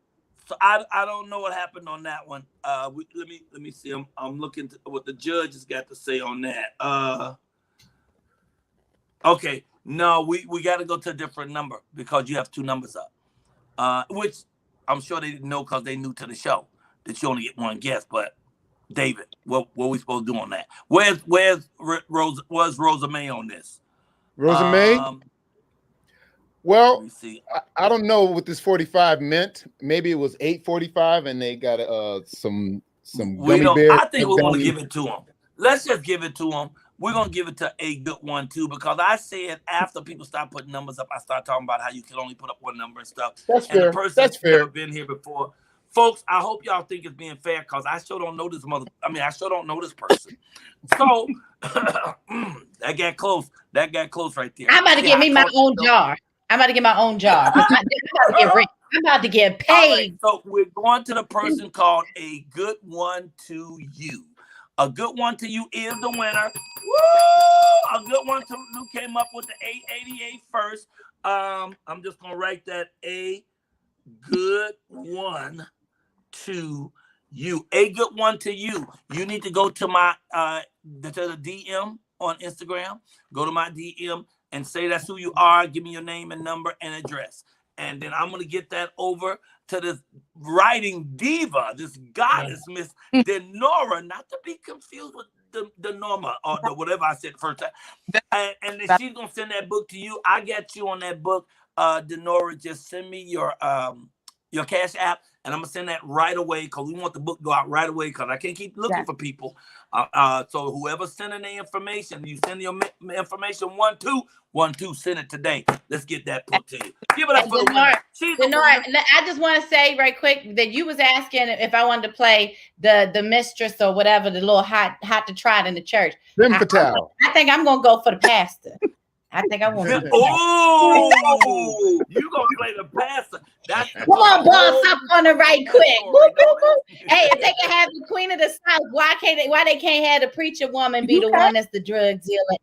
don't know what happened on that one. Let me see. I'm looking to what the judge has got to say on that. Okay, no, we got to go to a different number because you have two numbers up, which I'm sure they didn't know because they new to the show that you only get one guess. But David, what we supposed to do on that? Where's Rosa May on this?
Rosa May? Well, I don't know what this 45 meant. Maybe it was 8:45 and they got some gummy bears.
I think we want to give it to them. Let's just give it to them. We're going to give it to a good one, too, because I said after people start putting numbers up, I start talking about how you can only put up one number and stuff.
That's
and
fair.
The person
That's fair.
Never been here before. Folks, I hope y'all think it's being fair because I sure don't know this I sure don't know this person. So, that got close. That got close right there.
I'm about to give me my own jar. I'm about to get my own jar. I'm about to get paid.
Right, so we're going to the person called A Good One to You. A good one to you is the winner. Woo! A good one to who came up with the 888 first. I'm just gonna write that A good one to you. A good one to you. You need to go to my to the DM on Instagram. Go to my DM and say that's who you are. Give me your name and number and address. And then I'm gonna get that over to this writing diva, this goddess, Miss Denora, not to be confused with the Norma or the whatever I said the first time. And then she's gonna send that book to you. I got you on that book, Denora. Just send me your Cash App, and I'm gonna send that right away because we want the book to go out right away because I can't keep looking for people. So whoever sending the information, you send your information 1-2, send it today. Let's get that put to you. Give it up for the winner.
Denora, I just want to say right quick that you was asking if I wanted to play the mistress or whatever, the little hot to trot in the church. I think I'm gonna go for the pastor. I think I want to.
Oh, you gonna play the pastor?
Come on, boss, up on the right quick. Woo, woo, woo. Hey, if they can have the queen of the south, why they can't have the preacher woman be the one that's the drug dealer?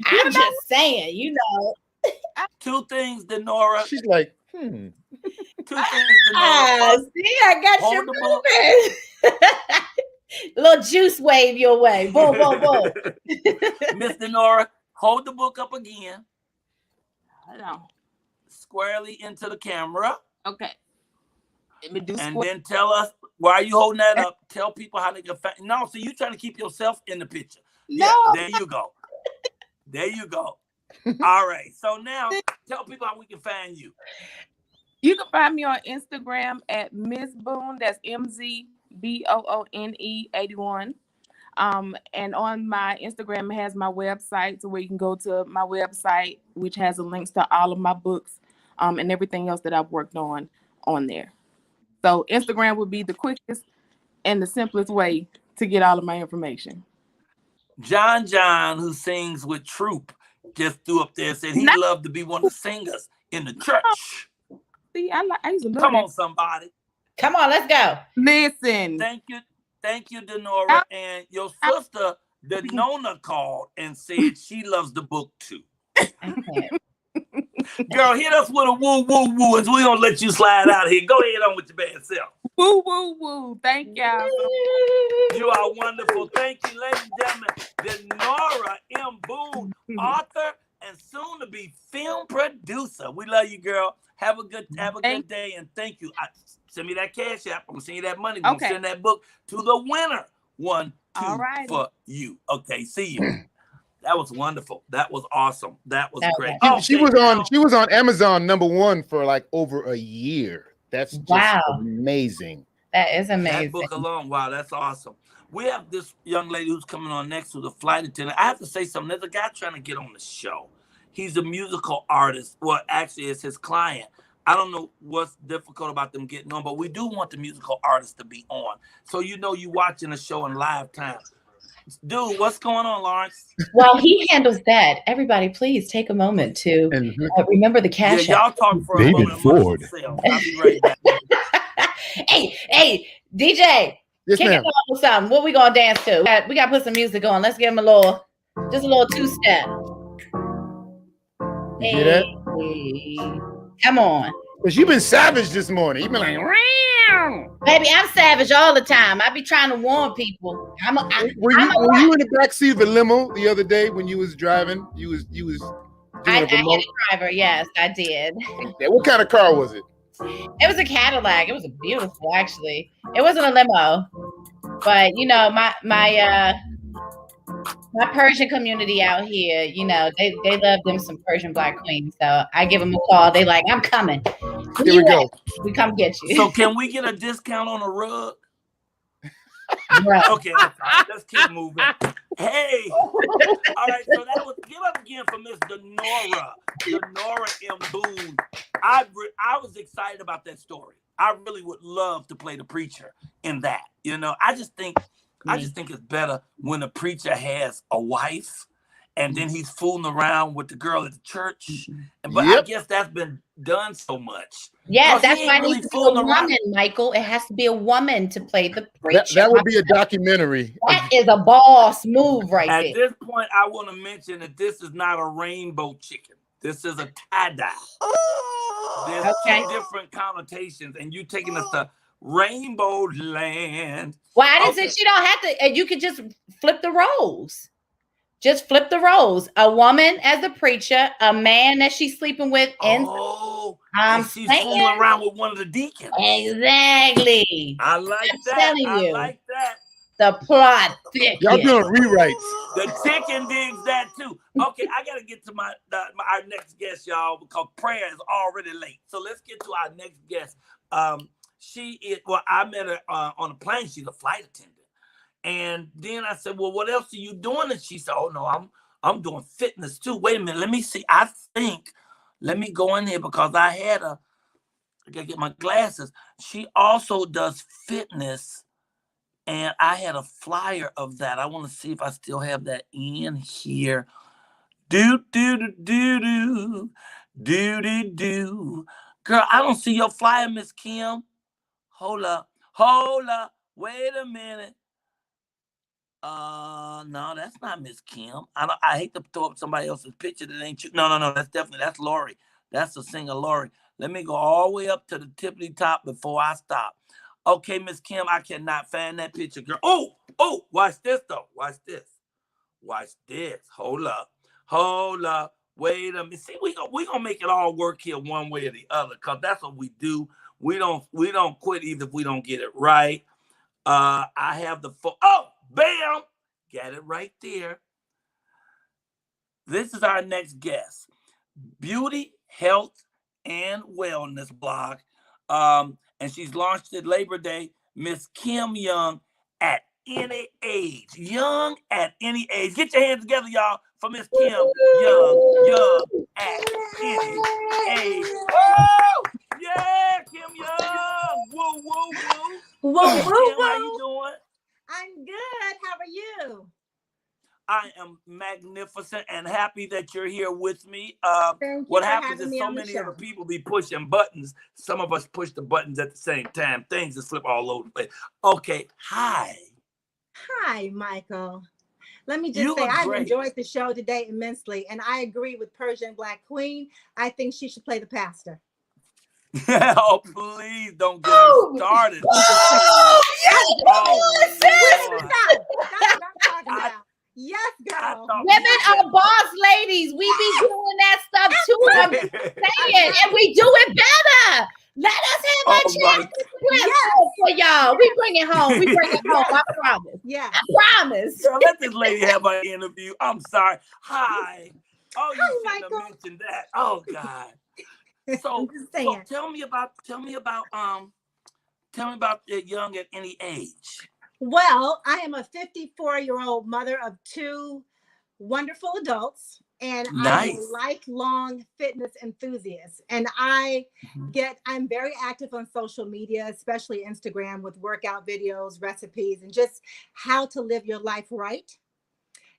I'm just saying, you know.
Two things, Denora.
She's like,
Two things, Denora.
See, I got you moving. Little juice wave your way. Boom, boom, boom.
Miss Denora, hold the book up again.
Hold on.
Squarely into the camera.
Okay. Let me do
and then tell us, why are you holding that up? Tell people how they can find. No, so you trying to keep yourself in the picture.
No.
Yeah, there you go. There you go. All right. So now tell people how we can find you.
You can find me on Instagram at Ms. Boone. That's MZBOONE 81. And on my Instagram, it has my website, so where you can go to my website, which has links to all of my books, and everything else that I've worked on there. So Instagram would be the quickest and the simplest way to get all of my information.
John, who sings with Troop, just threw up there and said he'd love to be one of the singers in the church.
See, I used to love
Come
that.
on, somebody.
Come on, let's go.
Listen.
Thank you, Denora. And your sister, Denona, called and said she loves the book too. Girl, hit us with a woo, woo, woo, and we're going to let you slide out here. Go ahead on with your bad self.
Woo, woo, woo. Thank y'all.
You are wonderful. Thank you, ladies and gentlemen. Denora M. Boone, author and soon to be film producer. We love you, girl. Have a good day, and thank you. Send me that cash app. I'm gonna send you that money. We're gonna send that book to the winner. 1, 2 for you. Okay, see you. That was wonderful. That was awesome. That was great.
She was on Amazon #1 for like over a year. That's just amazing.
That is amazing.
That book alone, wow, that's awesome. We have this young lady who's coming on next, who's a flight attendant. I have to say something. There's a guy trying to get on the show. He's a musical artist. Well, actually, it's his client. I don't know what's difficult about them getting on, but we do want the musical artist to be on. So you know you watching the show in live time. Dude, what's going on, Lawrence?
Well, he handles that. Everybody, please take a moment to remember the cash.
Yeah, y'all talk for a moment. Ford. I'll be right back.
Hey, DJ.
Yes,
kick it off with something. What we gonna dance to? We gotta put some music on. Let's give him a little 2-step.
You hear that?
Come on.
Because you've been savage this morning. You've been like, Row!
Baby, I'm savage all the time. I be trying to warn people.
Were you in the backseat of the limo the other day when you was driving? You was
I had a driver. Yes, I did.
Okay. What kind of car was it?
It was a Cadillac. It was beautiful, actually. It wasn't a limo, but you know, my Persian community out here, you know, they love them some Persian black queens. So I give them a call. They like, I'm coming.
Here we go.
We come get you.
So can we get a discount on a rug?
Right.
Okay, let's keep moving. Hey, all right. So that was give up again for Miss Denora M. Boone. I was excited about that story. I really would love to play the preacher in that. You know, I just think it's better when a preacher has a wife, and then he's fooling around with the girl at the church. But I guess that's been done so much.
Yes, that's why it needs to be a woman, Michael. It has to be a woman to play the preacher.
That would be a documentary.
That is a boss move right there.
At this point, I want to mention that this is not a rainbow chicken. This is a tie-dye. There's two different connotations, and you taking us to rainbow land.
Well, I didn't say she don't have to, and you could just flip the roles. Just flip the roles. A woman as the preacher, a man that she's sleeping with, and
she's fooling around with one of the deacons.
Exactly.
I like that. I like that.
The plot thickens.
Y'all doing rewrites.
The chicken digs that too. Okay, I gotta get to our next guest, y'all, because prayer is already late. So let's get to our next guest. She is. Well, I met her on a plane. She's a flight attendant. And then I said, well, what else are you doing? And she said, oh no, I'm doing fitness too. Wait a minute, let me see. Let me go in here because I gotta get my glasses. She also does fitness, and I had a flyer of that. I want to see if I still have that in here. Do. Girl, I don't see your flyer, Miss Kim. Hold up. Wait a minute. No, that's not Miss Kim. I hate to throw up somebody else's picture that ain't you. No, that's Lori. That's the singer Lori. Let me go all the way up to the tippity top before I stop. Okay, Miss Kim, I cannot find that picture, girl. Oh, watch this though. Watch this. Hold up. Wait a minute. See, we gonna make it all work here one way or the other, cause that's what we do. We don't quit even if we don't get it right. I have the bam, got it right there. This is our next guest, beauty, health, and wellness blog, and she's launched it Labor Day. Miss Kim Young at any age. Young at any age. Get your hands together, y'all, for Miss Kim Young at any age. Oh, yeah, Kim Young. Woo. Kim, how you doing?
I'm good. How are you?
I am magnificent and happy that you're here with me.
What
happens is so many other people be pushing buttons. Some of us push the buttons at the same time. Things just slip all over the place. Okay, hi.
Hi, Michael. Let me just say I've enjoyed the show today immensely, and I agree with Persian Black Queen. I think she should play the pastor.
Oh, please don't get me started.
That's what I'm talking about. Yes, girl.
Women are boss ladies. We be doing that stuff too. I'm saying, and we do it better. Let us have a chance for y'all. We bring it home. I promise.
Yeah,
I promise.
Girl, let this lady have an interview. I'm sorry. Hi. Oh, you shouldn't have mentioned that. Oh God. So tell me about Young at any age.
Well, I am a 54-year-old mother of two wonderful adults, and I'm a lifelong fitness enthusiast. And I'm very active on social media, especially Instagram, with workout videos, recipes, and just how to live your life right.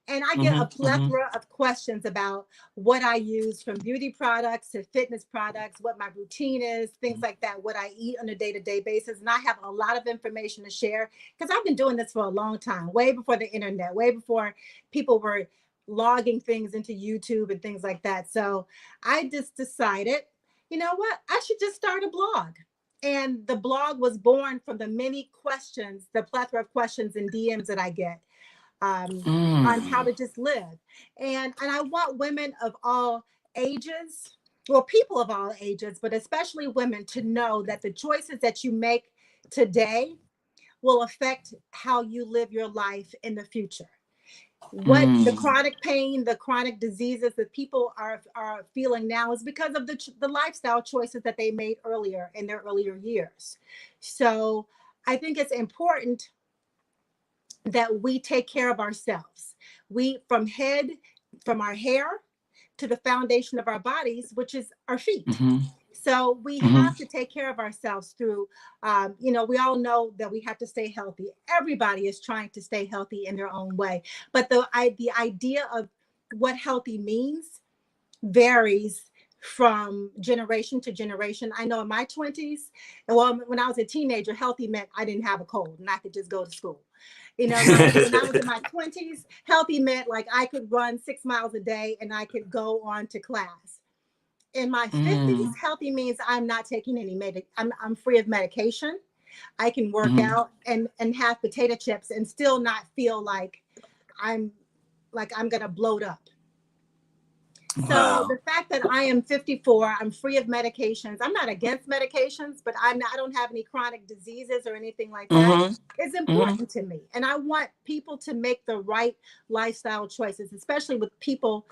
And I get a plethora of questions about what I use, from beauty products to fitness products, what my routine is, things like that, what I eat on a day-to-day basis. And I have a lot of information to share because I've been doing this for a long time, way before the internet, way before people were logging things into YouTube and things like that. So I just decided, you know what, I should just start a blog. And the blog was born from the many questions, the plethora of questions and DMs that I get. On how to just live. And I want women of all ages, well, people of all ages, but especially women, to know that the choices that you make today will affect how you live your life in the future. What the chronic pain, the chronic diseases that people are feeling now is because of the lifestyle choices that they made earlier in their earlier years. So I think it's important that we take care of ourselves. From our hair to the foundation of our bodies, which is our feet. So we have to take care of ourselves through, we all know that we have to stay healthy. Everybody is trying to stay healthy in their own way. But the idea of what healthy means varies from generation to generation. I know in my 20s, when I was a teenager, healthy meant I didn't have a cold and I could just go to school. When I was in my 20s, healthy meant like I could run 6 miles a day and I could go on to class. In my 50s, healthy means I'm not taking any I'm free of medication. I can work out and have potato chips and still not feel like I'm gonna bloat up. So the fact that I am 54, I'm free of medications. I'm not against medications, but I don't have any chronic diseases or anything like that. It's important to me. And I want people to make the right lifestyle choices, especially with people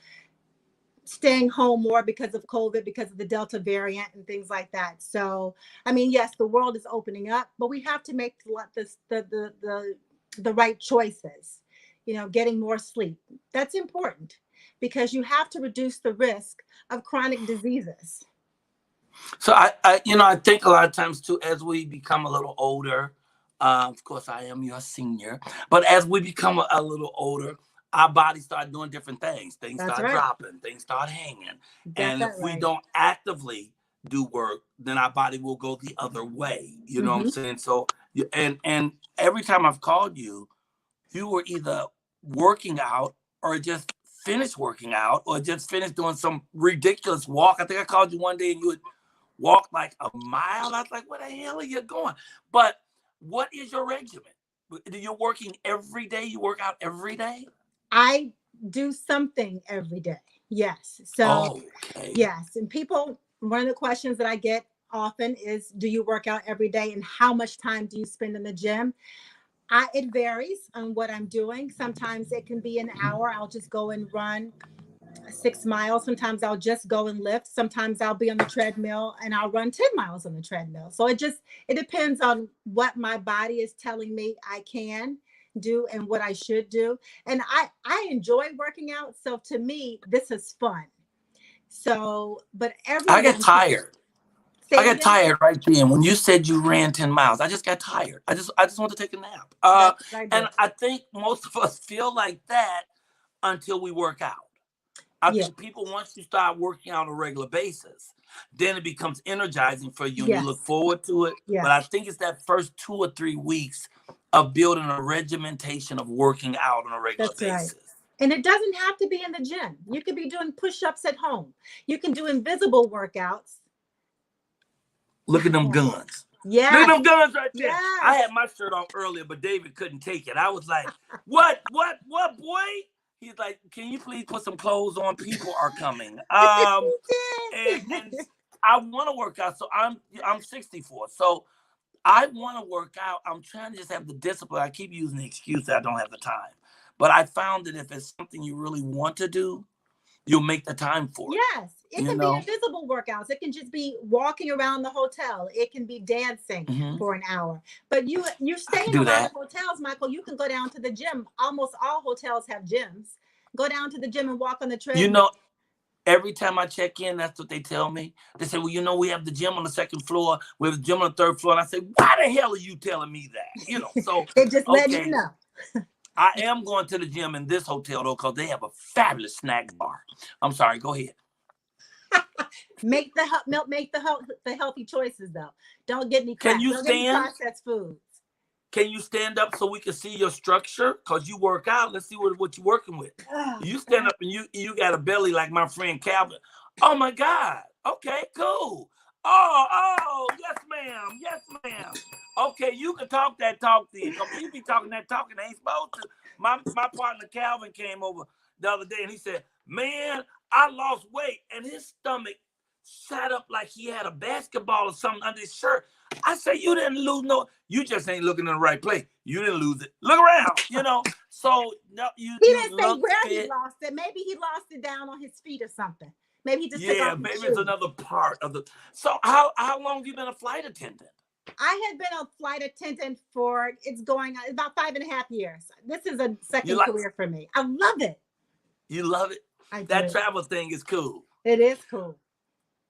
staying home more because of COVID, because of the Delta variant and things like that. So, I mean, yes, the world is opening up, but we have to make the the right choices, getting more sleep. That's important because you have to reduce the risk of chronic diseases.
So I think a lot of times too, as we become a little older, of course I am your senior, but as we become a little older, our bodies start doing different things. Things
That's
start
right.
dropping, things start hanging.
Got
And
that
if we
right.
don't actively do work, then our body will go the other way. You know what I'm saying? So, and every time I've called you, you were either working out or just finished working out or just finished doing some ridiculous walk. I think I called you one day and you would walk like a mile. I was like, where the hell are you going? But what is your regimen? You're working every day? You work out every day?
I do something every day. Yes. So, yes. And people, one of the questions that I get often is, do you work out every day and how much time do you spend in the gym? It varies on what I'm doing. Sometimes it can be an hour. I'll just go and run 6 miles. Sometimes I'll just go and lift. Sometimes I'll be on the treadmill and I'll run 10 miles on the treadmill. So it depends on what my body is telling me I can do and what I should do. And I enjoy working out. So to me, this is fun. So, but
I get tired. I got tired right then. When you said you ran 10 miles, I just got tired. I just want to take a nap. And I think most of us feel like that until we work out. I think people, once you start working out on a regular basis, then it becomes energizing for you and you look forward to it. But I think it's that first 2 or 3 weeks of building a regimentation of working out on a regular basis.
Right. And it doesn't have to be in the gym. You could be doing push-ups at home. You can do invisible workouts.
Look at them guns.
Yeah.
Look at them guns right there.
Yes.
I had my shirt on earlier, but David couldn't take it. I was like, what, boy? He's like, can you please put some clothes on? People are coming. And I want to work out. So I'm 64. So I want to work out. I'm trying to just have the discipline. I keep using the excuse that I don't have the time. But I found that if it's something you really want to do, you'll make the time for it.
Yes. It can be invisible workouts. It can just be walking around the hotel. It can be dancing for an hour. But you're staying around the hotels, Michael. You can go down to the gym. Almost all hotels have gyms. Go down to the gym and walk on the treadmill.
Every time I check in, that's what they tell me. They say, well, we have the gym on the 2nd floor. We have the gym on the 3rd floor. And I say, why the hell are you telling me that? So
they just let you know.
I am going to the gym in this hotel, though, because they have a fabulous snack bar. I'm sorry. Go ahead.
Make the healthy choices, though. Don't get any crap.
Can you
Don't
stand?
Get any processed foods.
Can you stand up so we can see your structure? Because you work out. Let's see what you're working with. You stand up and you got a belly like my friend Calvin. Oh, my God. Okay, cool. Oh, yes, ma'am. Yes, ma'am. Okay, you can talk that talk then. You be talking that talk and ain't supposed to. My partner Calvin came over the other day and he said, man, I lost weight. And his stomach sat up like he had a basketball or something under his shirt. I said, you didn't lose you just ain't looking in the right place. You didn't lose it. Look around, So no,
he didn't say where he lost it. Maybe he lost it down on his feet or something. Maybe he just took off
maybe
his
it's
shoes.
another part of the. So how long have you been a flight attendant?
I had been a flight attendant for about 5.5 years. This is a second career for me. I love it.
You love it? That travel thing is cool.
It is cool.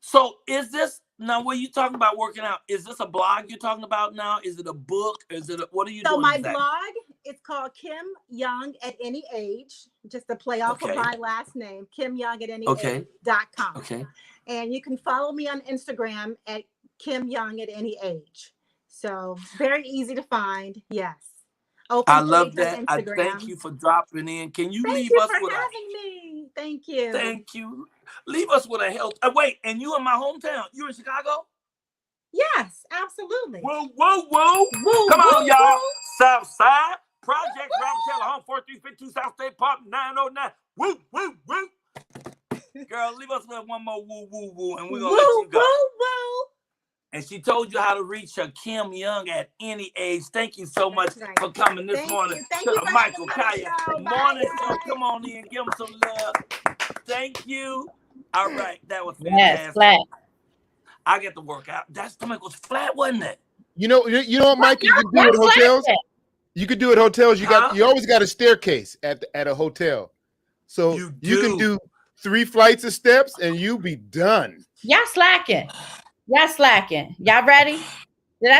So is this now when you talking about working out, is this a blog you're talking about now? Is it a book? What are you doing?
So my blog, it's called Kim Young at Any Age, just to play off of my last name, KimYoungAtAnyAge.com.
Okay.
And you can follow me on Instagram at Kim Young at Any Age. So very easy to find. Yes.
I love that. I thank you for dropping in. Can you leave us with
having me? Thank you.
Thank you. Leave us with a health. Wait, and you in my hometown? You in Chicago?
Yes, absolutely.
Whoa. Come on, y'all. South Side Project, Robert Taylor, home 4352 South State Park 909. Woo. Girl, leave us with one more woo, and we're gonna let you go.
Woo.
And she told you how to reach her, Kim Young at Any Age. Thank you so much for coming this morning
Thank
to
you
the Michael Colyar Morning Show. Come on in, give him some love. Thank you. All right, that was fantastic.
Yes, flat.
I get to work out. That stomach was flat, wasn't it?
You know what, Mike, you can do at hotels? You could do it at hotels. You always got a staircase at a hotel, so you can do 3 flights of steps and you be done.
Y'all slacking. Y'all slacking. Y'all ready? Did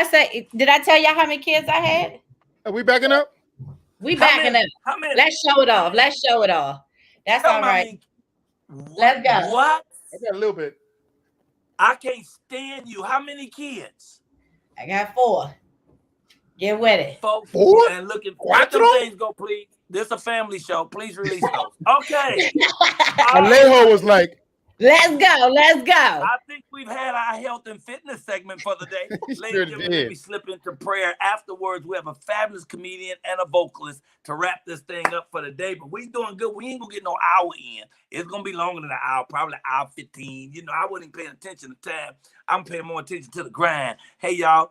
I tell y'all how many kids I had?
Are we backing up?
We backing up.
How many?
Let's show it off. Let's show it off. That's all right. Let's go.
What?
I got a little bit.
I can't stand you. How many kids?
I got 4. Get with it.
4?
And look at them things go, please. This is a family show. Please release those. Okay.
Alejo was like,
let's go. Let's go.
I think we've had our health and fitness segment for the day. Ladies and gentlemen, let me slip into prayer. Afterwards, we have a fabulous comedian and a vocalist to wrap this thing up for the day. But we doing good. We ain't going to get no hour in. It's going to be longer than an hour, probably hour 15. You know, I wasn't paying attention to time. I'm paying more attention to the grind. Hey, y'all.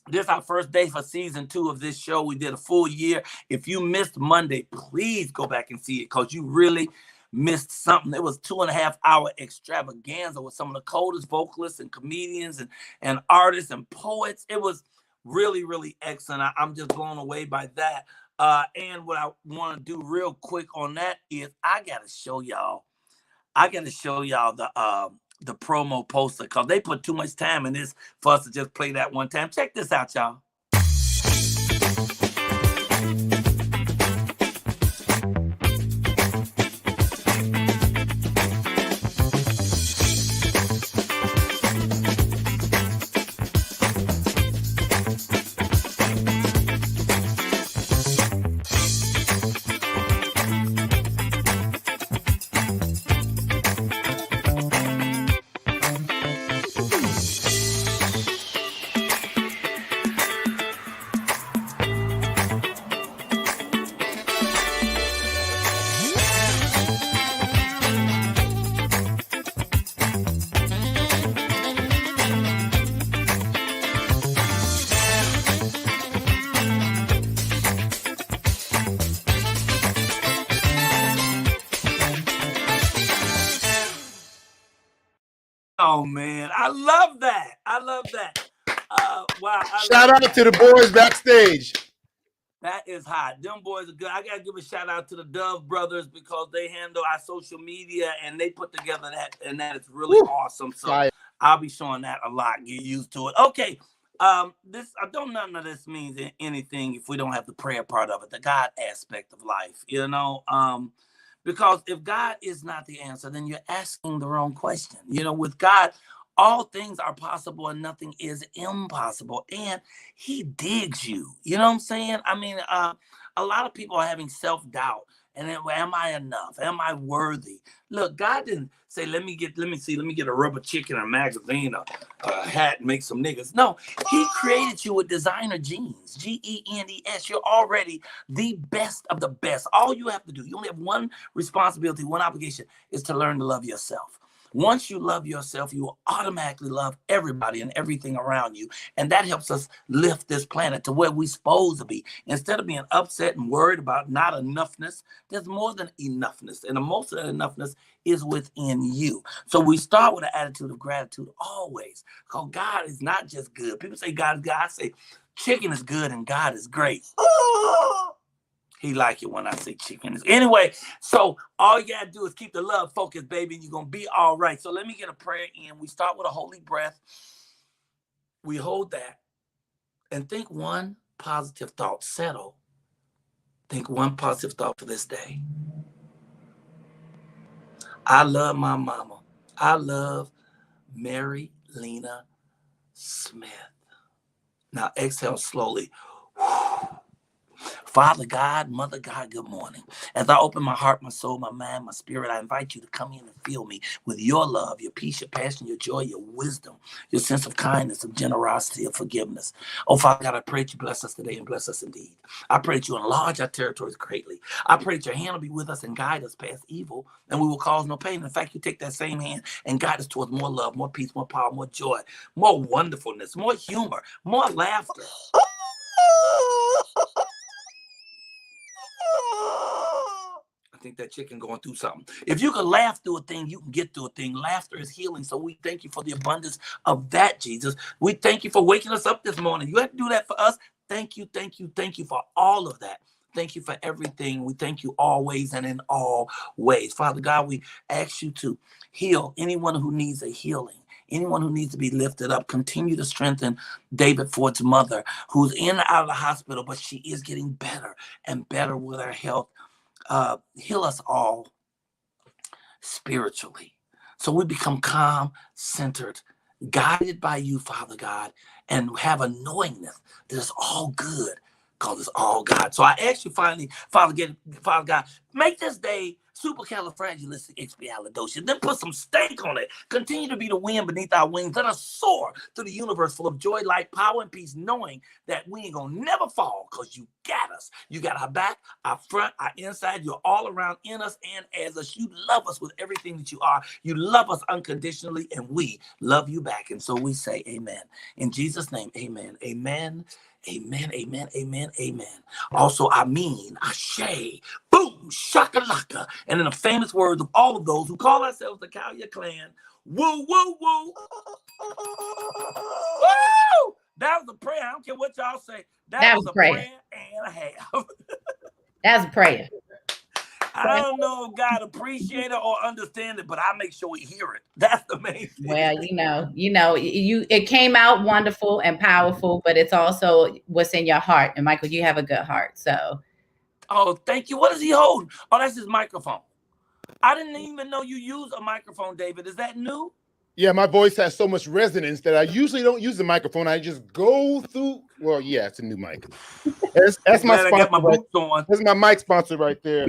This is our first day for season 2 of this show. We did a full year. If you missed Monday, please go back and see it because you really missed something. It was 2.5-hour extravaganza with some of the coldest vocalists and comedians and artists and poets. It was really, really excellent. I'm just blown away by that. And what I want to do real quick on that is I got to show y'all the promo poster because they put too much time in this for us to just play that one time. Check this out, y'all. Oh, man. I love that. Wow.
Shout out to the boys backstage.
That is hot. Them boys are good. I got to give a shout out to the Dove brothers because they handle our social media and they put together that, and that is really awesome. So I'll be showing that a lot. Get used to it. Okay. None of this means anything if we don't have the prayer part of it, the God aspect of life, you know? Because if God is not the answer, then you're asking the wrong question. You know, with God, all things are possible and nothing is impossible. And he digs you. You know what I'm saying? I mean, a lot of people are having self-doubt. And then, well, am I enough? Am I worthy? Look, God didn't say, let me get a rubber chicken, a magazine, a hat, and make some niggas. No, he created you with designer genes, G-E-N-E-S. You're already the best of the best. All you have to do, you only have one responsibility, one obligation, is to learn to love yourself. Once you love yourself, you will automatically love everybody and everything around you. And that helps us lift this planet to where we're supposed to be. Instead of being upset and worried about not enoughness, there's more than enoughness. And the most of that enoughness is within you. So we start with an attitude of gratitude always. Because God is not just good. People say God is good. I say chicken is good and God is great. He like it when I say chicken. Anyway, so all you got to do is keep the love focused, baby, and you're going to be all right. So let me get a prayer in. We start with a holy breath. We hold that and think one positive thought. Settle. Think one positive thought for this day. I love my mama. I love Mary Lena Smith. Now exhale slowly. Father God, Mother God, good morning. As I open my heart, my soul, my mind, my spirit, I invite you to come in and fill me with your love, your peace, your passion, your joy, your wisdom, your sense of kindness, of generosity, of forgiveness. Oh, Father God, I pray that you bless us today and bless us indeed. I pray that you enlarge our territories greatly. I pray that your hand will be with us and guide us past evil, and we will cause no pain. In fact, you take that same hand and guide us towards more love, more peace, more power, more joy, more wonderfulness, more humor, more laughter. I think that chicken going through something. If you can laugh through a thing, you can get through a thing. Laughter is healing. So we thank you for the abundance of that, Jesus. We thank you for waking us up this morning. You have to do that for us. thank you for all of that. Thank you for everything. We thank you always and in all ways. Father God, we ask you to heal anyone who needs a healing, anyone who needs to be lifted up. Continue to strengthen David Ford's mother, who's in and out of the hospital, but she is getting better and better with her health. Heal us all spiritually, so we become calm, centered, guided by you, Father God, and have a knowingness that it's all good because it's all God. So I ask you finally, Father God, make this day supercalifragilisticexpialidocious. Then put some stank on it. Continue to be the wind beneath our wings. Let us soar through the universe full of joy, light, power, and peace, knowing that we ain't gonna never fall because you got us. You got our back, our front, our inside. You're all around in us and as us. You love us with everything that you are. You love us unconditionally, and we love you back. And so we say amen. In Jesus' name, amen. Amen. Amen, amen, amen, amen. Also, I mean, ashe, boom, shakalaka. And in the famous words of all of those who call ourselves the Colyar clan, woo, woo, woo. Woo! That was a prayer. I don't care what y'all say. That was a prayer and a half.
That's a prayer.
I don't know if God appreciate it or understand it, but I make sure we hear it. That's the main thing.
Well, it came out wonderful and powerful, but it's also what's in your heart. And Michael, you have a good heart. So.
Oh, thank you. What is he holding? Oh, that's his microphone. I didn't even know you use a microphone, David. Is that new?
Yeah, my voice has so much resonance that I usually don't use the microphone. I just go through. Well, yeah, it's a new mic. That's my sponsor. I got my boots on. That's my mic sponsor right there.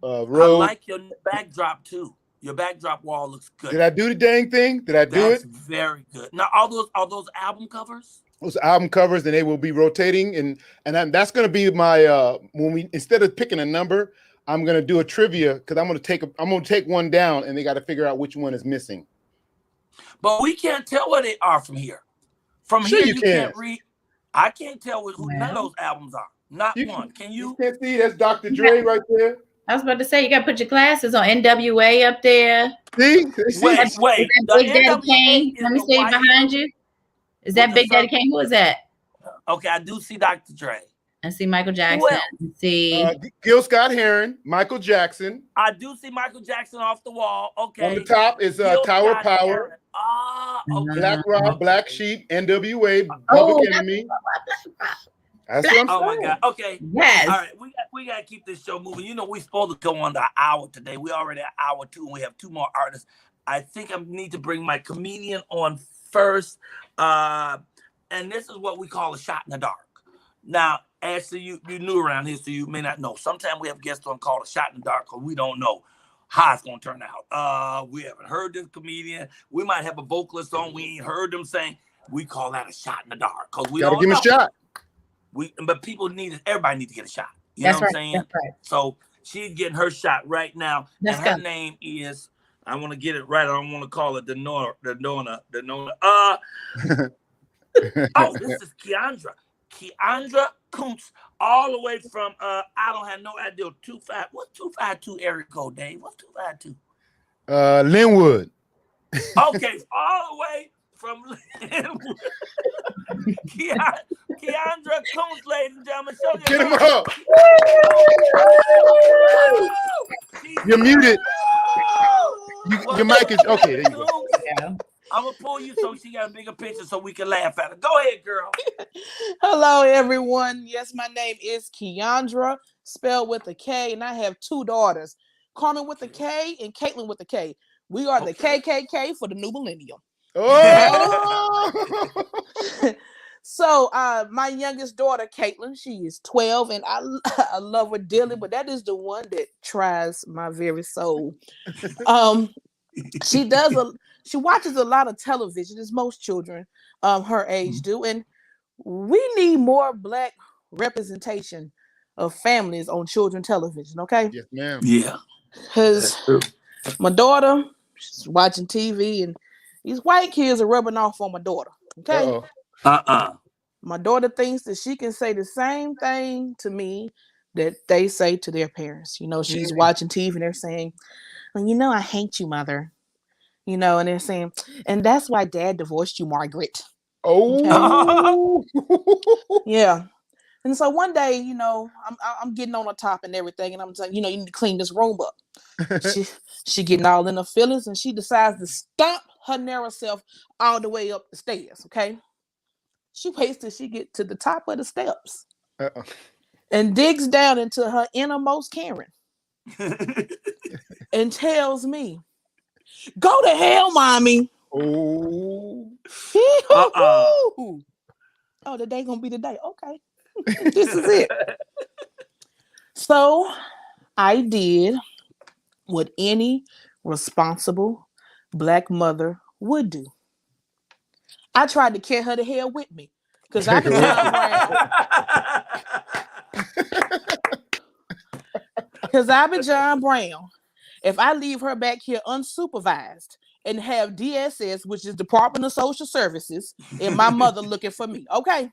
I like your backdrop too. Your backdrop wall looks good.
Did I do the dang thing? Did I do it?
That's very good. Now, are those album covers?
Those album covers, and they will be rotating, and that's going to be my instead of picking a number, I'm going to do a trivia because I'm going to take one down, and they got to figure out which one is missing.
But we can't tell where they are from here. From
sure
here,
you
can't read. I can't tell who none of those albums are. Not one. Can you?
You can't see. That's Dr. Dre right there.
I was about to say, you got to put your glasses on. NWA up there.
See?
Wait.
Big Daddy Kane. Let me see behind you. Is that Big Daddy Kane? Who is that?
Okay, I do see Dr. Dre.
I see Michael Jackson. See
Gil Scott-Heron, Michael Jackson.
I do see Michael Jackson off the wall. Okay.
On the top is Tower Power.
Okay.
Black Rob, Black Sheep, NWA, Public Enemy. That's what I'm saying.
Oh my God. Okay.
Yes.
All right. We gotta keep this show moving. You know, we're supposed to go on the hour today. We already at hour 2, and we have 2 more artists. I think I need to bring my comedian on first. And this is what we call a shot in the dark. Now, Ashley, you new around here, so you may not know. Sometimes we have guests on called a shot in the dark because we don't know how it's gonna turn out. We haven't heard this comedian. We might have a vocalist on. We ain't heard them saying. We call that a shot in the dark because we
gotta
don't
give
know.
Him a shot.
But people everybody needs to get a shot. You know what I'm saying?
That's right.
So she's getting her shot right now.
Let's
and her
go.
name is, I want to get it right. I don't want to call it the Nona. Oh, this is Keandra Kuntz, all the way from I don't have no idea. 25. What's 252 area code, Dave? What's 252?
Linwood.
Okay, all the way from Linwood. Keandra Kuntz, ladies and gentlemen.
Get him up. You're muted. Your mic is okay. There you go.
Yeah.
I'm gonna pull you so she got a bigger picture so we can laugh at her. Go ahead, girl.
Hello, everyone. Yes, my name is Keandra, spelled with a K, and I have 2 daughters, Carmen with a K and Caitlin with a K. We are the KKK for the new millennium.
Oh!
So, my youngest daughter, Caitlin, she is 12, and I love her dearly, but that is the one that tries my very soul. She watches a lot of television, as most children her age do, and we need more Black representation of families on children television, okay?
Yes, ma'am.
Yeah.
Because my daughter, she's watching TV, and these white kids are rubbing off on my daughter, okay? My daughter thinks that she can say the same thing to me that they say to their parents. You know, she's watching TV and they're saying, well, you know, I hate you, mother. You know, and they're saying, and that's why Dad divorced you, Margaret.
Oh.
Yeah. And so one day, you know, I'm getting on the top and everything, and I'm saying, you know, you need to clean this room up. She getting all in her feelings, and she decides to stomp her narrow self all the way up the stairs. Okay. She waits till she get to the top of the steps and digs down into her innermost Karen and tells me, "Go to hell, mommy."
Oh.
Oh, the day gonna be the day. Okay. This is it. So I did what any responsible Black mother would do. I tried to carry her to hell with me because I be John Brown. Because I be John Brown. If I leave her back here unsupervised and have DSS, which is Department of Social Services, and my mother looking for me, okay?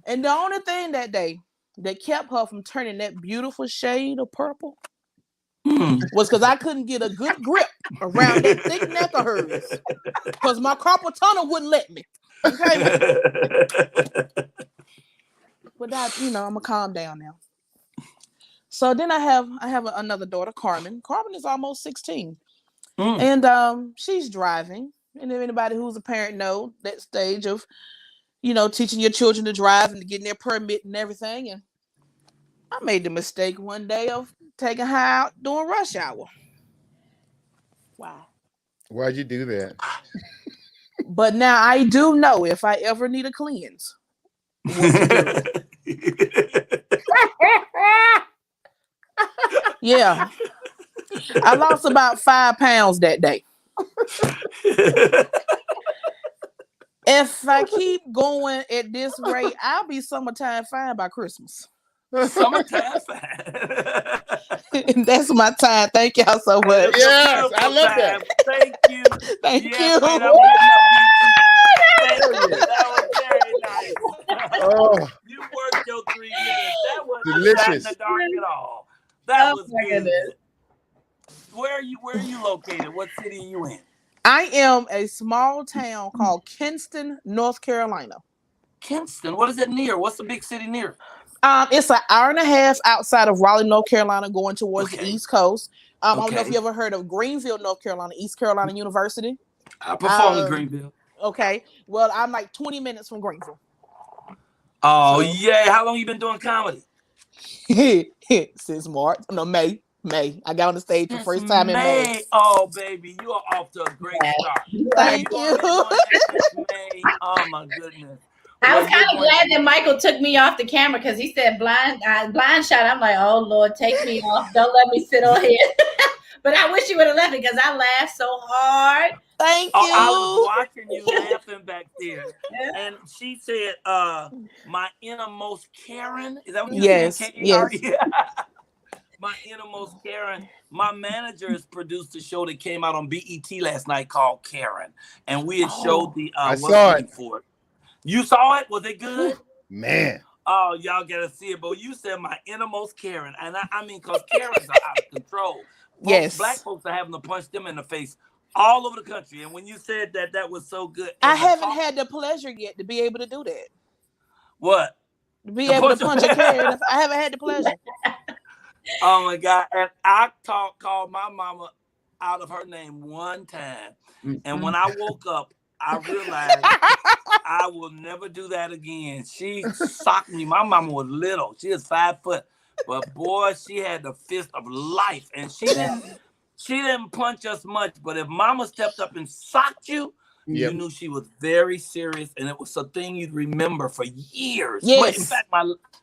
And the only thing that day that kept her from turning that beautiful shade of purple was because I couldn't get a good grip around that thick neck of hers. Because my carpal tunnel wouldn't let me. Okay. But that, you know, I'm gonna calm down now. So then I have another daughter, Carmen. Carmen is almost 16. And she's driving. And if anybody who's a parent knows that stage of, you know, teaching your children to drive and getting their permit and everything. And I made the mistake one day of taking her out during rush hour. Wow.
Why'd you do that?
But now I do know if I ever need a cleanse, what to do. Yeah. I lost about 5 pounds that day. If I keep going at this rate, I'll be summertime fine by Christmas.
Summertime fine.
And that's my time. Thank y'all so much.
Yes, I love that.
Thank you.
Thank you.
Man, that was very nice.
Oh,
You worked your 3 minutes. That wasn't
delicious.
in the dark at all. That was
my
good.
goodness.
Where are you located? What city are you in?
I am a small town called Kinston, North Carolina.
Kinston. What is it near? What's the big city near?
It's an hour and a half outside of Raleigh, North Carolina, going towards the East Coast. I don't know if you ever heard of Greenville, North Carolina, East Carolina University.
I perform in Greenville.
Okay. Well, I'm like 20 minutes from Greenville.
Oh, yeah. How long you been doing comedy?
Since March. No, May. I got on the stage for the first time in May.
Oh, baby. You are off to a great start.
Thank you.
May. Oh, my goodness.
I was kind of glad that Michael took me off the camera because he said blind shot. I'm like, oh Lord, take me off. Don't let me sit on here. But I wish you would have left it because I laughed so hard.
Thank you.
I was watching you laughing back there. And she said, my innermost Karen. Is that what you said?
Yes.
My innermost Karen. My manager has produced a show that came out on BET last night called Karen. And we had showed the
I saw it.
For it. You saw it? Was it good?
Man.
Oh, y'all gotta see it. But you said my innermost Karen. And I mean, because Karens are out of control.
Yes.
Black folks are having to punch them in the face all over the country. And when you said that was so good.
I haven't had the pleasure yet to be able to do that.
What?
To be able to punch a Karen. I haven't had the pleasure.
Oh my God. And I called my mama out of her name one time. And when I woke up, I realized I will never do that again. She socked me. My mama was little. She was 5 foot. But boy, she had the fist of life. And she didn't punch us much. But if mama stepped up and socked you, you knew she was very serious. And it was a thing you'd remember for years.
Yes.
In fact,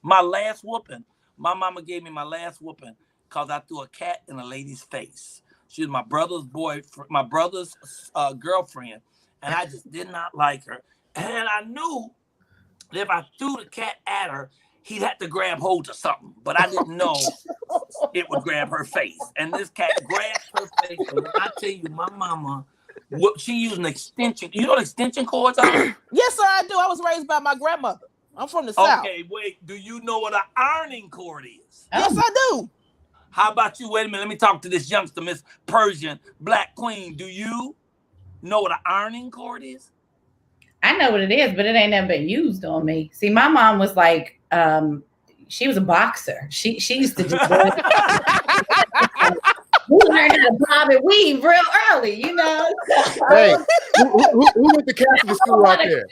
my last whooping, my mama gave me my last whooping because I threw a cat in a lady's face. She was my brother's girlfriend. And I just did not like her. And I knew that if I threw the cat at her, he'd have to grab hold of something. But I didn't know it would grab her face. And this cat grabbed her face. And I tell you, my mama, she used an extension. You know what extension cords are?
Yes, sir, I do. I was raised by my grandmother. I'm from the South.
Okay, wait. Do you know what an ironing cord is?
Yes, I do.
How about you? Wait a minute. Let me talk to this youngster, Miss Persian, Black Queen. Do you? know what an ironing cord is?
I know what it is, but it ain't never been used on me. See, my mom was like, she was a boxer. She used to just we learned how to bob and weave real early, you know.
Hey, who went to Catholic school out there?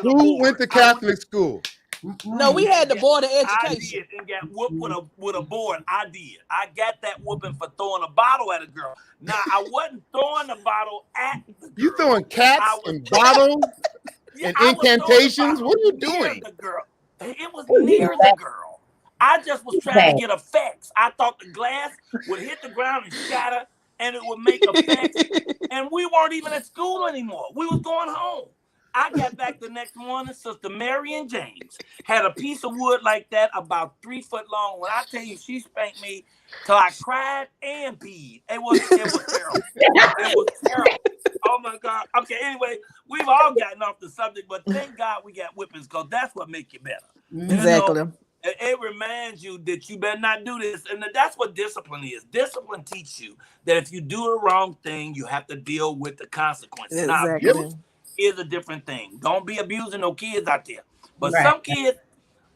Who went to Catholic school?
No, we had the board of education.
I did, and got whooped with a board. I did. I got that whooping for throwing a bottle at a girl. Now, I wasn't throwing the bottle at the girl.
You throwing cats and bottles and incantations? What are you doing?
The girl. It was near the girl. I just was trying to get effects. I thought the glass would hit the ground and shatter, and it would make effects. And we weren't even at school anymore. We was going home. I got back the next morning. Sister Mary and James had a piece of wood like that, about 3 foot long. When I tell you, she spanked me till I cried and peed. It was terrible. It was terrible. Oh my God. Okay. Anyway, we've all gotten off the subject, but thank God we got whippings, because that's what make you better.
Exactly.
You know, it reminds you that you better not do this, and that's what discipline is. Discipline teaches you that if you do the wrong thing, you have to deal with the consequences.
Exactly.
Now, is a different thing. Don't be abusing no kids out there. But some kids,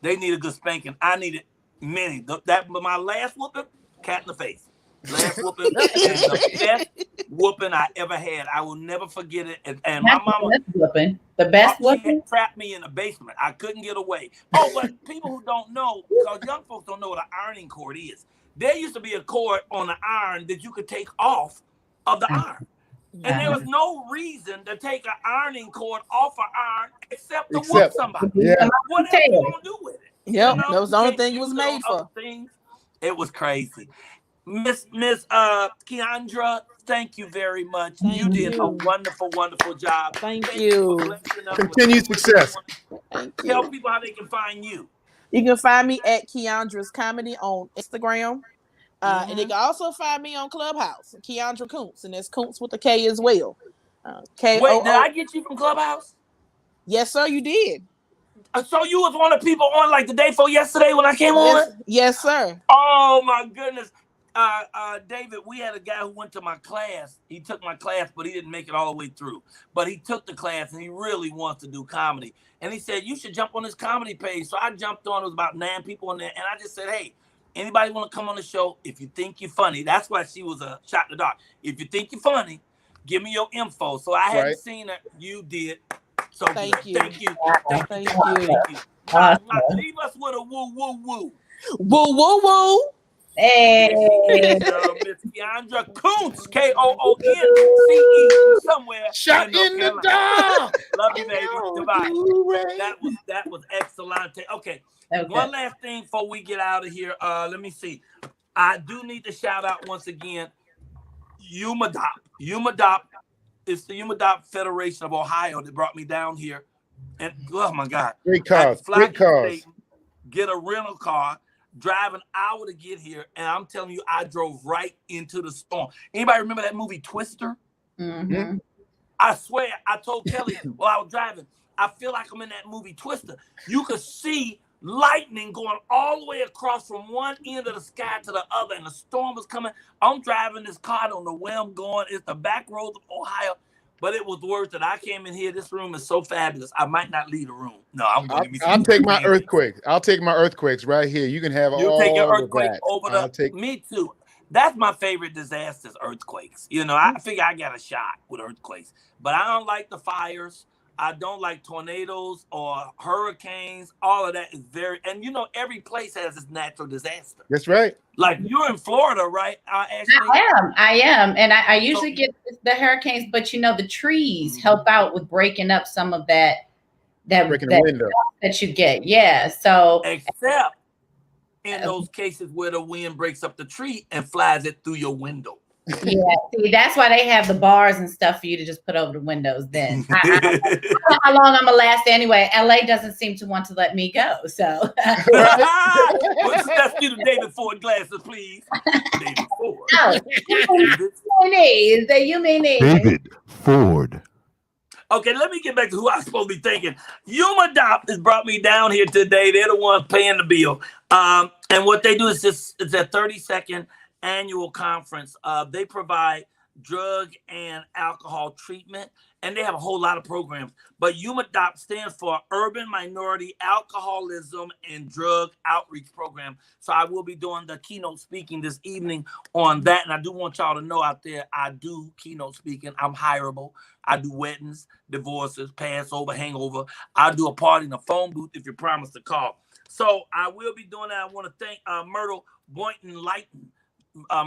they need a good spanking. I needed many. But my last whooping, cat in the face. Last whooping, and the best whooping I ever had. I will never forget it. And my mama,
the best whooping,
had trapped me in the basement. I couldn't get away. Oh, but people who don't know, because young folks don't know what an ironing cord is. There used to be a cord on the iron that you could take off of the iron. And there was no reason to take an ironing cord off an iron except to whoop somebody.
Yeah.
What else you gonna do with it?
Yep, that was the only thing it was made for.
It was crazy. Miss Keandra, thank you very much. You did a wonderful, wonderful job.
Thank you.
Continued success.
Tell people how they can find you.
You can find me at Keandra's Comedy on Instagram. And they can also find me on Clubhouse, Keandra Kuntz, and that's Kuntz with a K as well.
Wait, did I get you from Clubhouse?
Yes, sir, you did.
So you was one of the people on like the day before yesterday when I came on?
Yes, sir.
Oh my goodness. David, we had a guy who went to my class. He took my class, but he didn't make it all the way through. But he took the class and he really wants to do comedy. And he said, you should jump on this comedy page. So I jumped on. It was about 9 people in there. And I just said, hey, anybody want to come on the show? If you think you're funny, that's why she was a shot in the dark. If you think you're funny, give me your info. So I hadn't seen her. You did. So
thank you.
Thank you.
Thank you.
Leave us with a woo, woo, woo.
Woo, woo, woo.
Hey.
Miss Keandra Kuntz, K-O-O-N-C-E, somewhere.
Shot in the dark.
Love you, baby. Goodbye. That was excellent. Okay. One last thing before we get out of here. Let me see. I do need to shout out once again. UMADOP. UMADOP is the UMADOP Federation of Ohio that brought me down here. And oh my God.
Great cause. Great cause.
Get a rental car, drive an hour to get here. And I'm telling you, I drove right into the storm. Anybody remember that movie Twister?
Mm-hmm.
I swear, I told Kelly while I was driving, I feel like I'm in that movie Twister. You could see lightning going all the way across from one end of the sky to the other, and the storm was coming. I'm driving this car, I don't know where I'm going. It's the back roads of Ohio, but it was worth it. I came in here. This room is so fabulous. I might not leave the room. No, I'm going to give me
I'll take my earthquakes. I'll take my earthquakes right here. You can have all
You'll take your earthquake
that.
over the. Me too. That's my favorite disasters, earthquakes. You know, I figure I got a shot with earthquakes, but I don't like the fires. I don't like tornadoes or hurricanes. All of that is very, and you know, every place has its natural disaster.
That's right.
Like you're in Florida, right? Ashley?
I am. And I usually get the hurricanes, but you know, the trees help out with breaking up some of that
window
that you get. Yeah. So
except in those cases where the wind breaks up the tree and flies it through your window.
Yeah, see, that's why they have the bars and stuff for you to just put over the windows. Then I don't know how long I'm gonna last anyway. LA doesn't seem to want to let me go, so.
Let's do the David Ford glasses, please. David Ford.
Oh, you mean
David Ford.
Okay, let me get back to who I was supposed to be thinking. UMADOP has brought me down here today. They're the ones paying the bill. And what they do is it's a 30-second. annual conference. They provide drug and alcohol treatment, and they have a whole lot of programs. But UMADOP stands for Urban Minority Alcoholism and Drug Outreach Program. So I will be doing the keynote speaking this evening on that. And I do want y'all to know out there, I do keynote speaking. I'm hireable. I do weddings, divorces, Passover, hangover. I do a party in a phone booth if you promise to call. So I will be doing that. I want to thank Myrtle Boynton Lighton.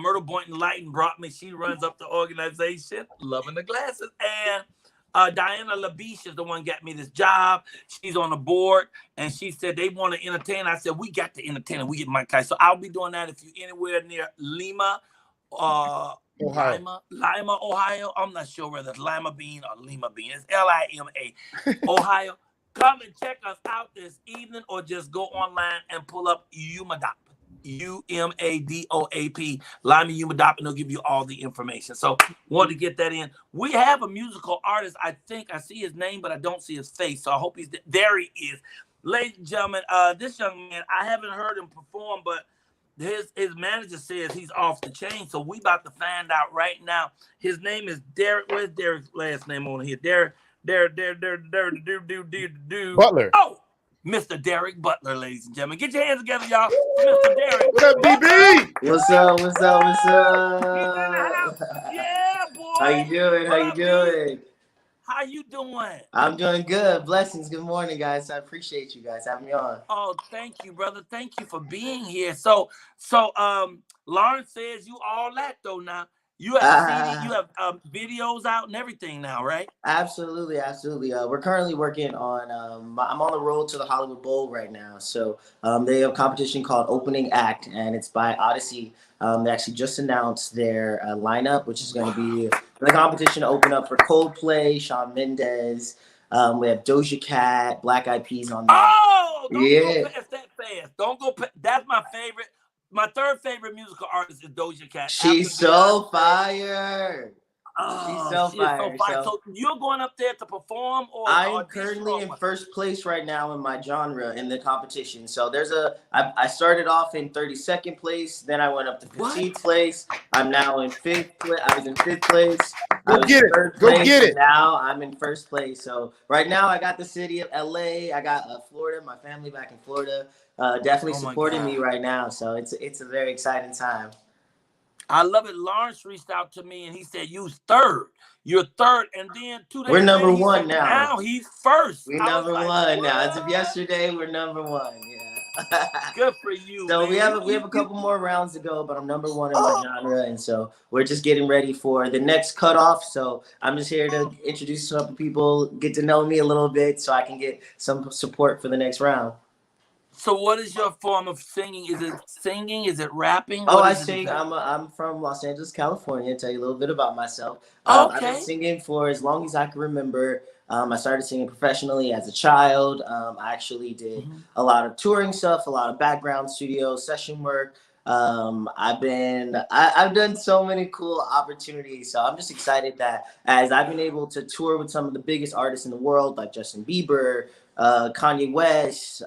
Myrtle Boynton Lighton brought me. She runs up the organization, loving the glasses. And Diana Labiche is the one got me this job. She's on the board, and she said they want to entertain. I said, we got to entertain, and we get Mike Kai. So I'll be doing that if you're anywhere near Lima,
Ohio.
Lima, Ohio. I'm not sure whether it's Lima Bean or Lima Bean. It's Lima, Ohio. Come and check us out this evening, or just go online and pull up UMADOP. UMADOAP, Lima UMADOP, and they'll give you all the information. So want to get that in. We have a musical artist. I think I see his name, but I don't see his face. So I hope he's there. He is. Ladies and gentlemen, this young man, I haven't heard him perform, but his manager says he's off the chain. So we about to find out right now. His name is Derek. Where's Derek's last name on here? Derek
Butler.
Oh, Mr. Derek Butler, ladies and gentlemen. Get your hands together, y'all. Mr. Derek.
What up, DB?
What's up? What's up? What's up?
Yeah, boy.
How you doing? How you doing?
How you doing?
I'm doing good. Blessings. Good morning, guys. I appreciate you guys having me on.
Oh, thank you, brother. Thank you for being here. So, Lawrence says you all that though now. You have CD, you have videos out and everything now, right?
Absolutely, absolutely. We're currently working on. I'm on the road to the Hollywood Bowl right now. So they have a competition called Opening Act, and it's by Odyssey. They actually just announced their lineup, which is going to be the competition to open up for Coldplay, Shawn Mendes. We have Doja Cat, Black Eyed Peas on there.
Oh, don't go past that fast. Don't go. That's my favorite. My third favorite musical artist is Doja Cat.
She's so fire. She's so fire.
So you're going up there to perform, or
I'm currently in first place right now in my genre in the competition. So I started off in 32nd place, then I went up to 15th place. I'm now in 5th place. I was in 5th place.
Go get it. Go get it.
Now I'm in first place. So right now I got the city of LA. I got Florida, my family back in Florida. Definitely supporting me right now. So it's a very exciting time.
I love it. Lawrence reached out to me and he said, "You're third. You're third." And then 2 days
we're number
later,
one now.
Now he's first.
We're number one now. As of yesterday, we're number one. Yeah.
Good for you.
So
man.
we have a couple more rounds to go, but I'm number one in my genre, and so we're just getting ready for the next cutoff. So I'm just here to introduce some people, get to know me a little bit, so I can get some support for the next round.
So what is your form of singing? Is it singing? Is it rapping?
Oh, I sing. I'm from Los Angeles, California. Tell you a little bit about myself. I've been singing for as long as I can remember. I started singing professionally as a child. I actually did a lot of touring stuff, a lot of background studio session work. I've done so many cool opportunities. So I'm just excited that as I've been able to tour with some of the biggest artists in the world, like Justin Bieber, Kanye West,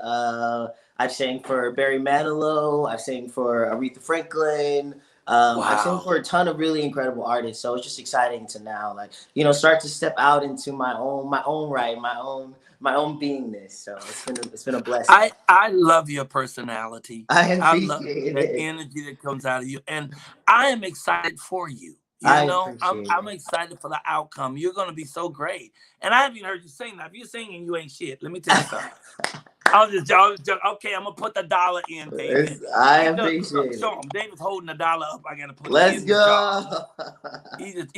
I've sang for Barry Manilow, I've sang for Aretha Franklin, I've sang for a ton of really incredible artists. So it's just exciting to now, start to step out into my own right, my own beingness. So it's been a blessing.
I love your personality.
I
love the energy that comes out of you, and I am excited for you. I'm excited for the outcome. You're going to be so great. And I haven't even heard you sing. Now, if you're singing, you ain't shit. Let me tell you something. I was just joking. Okay, I'm going to put the dollar in, David.
I appreciate it.
Show him. David's holding the dollar up. I got to put it in.
Let's go.
He just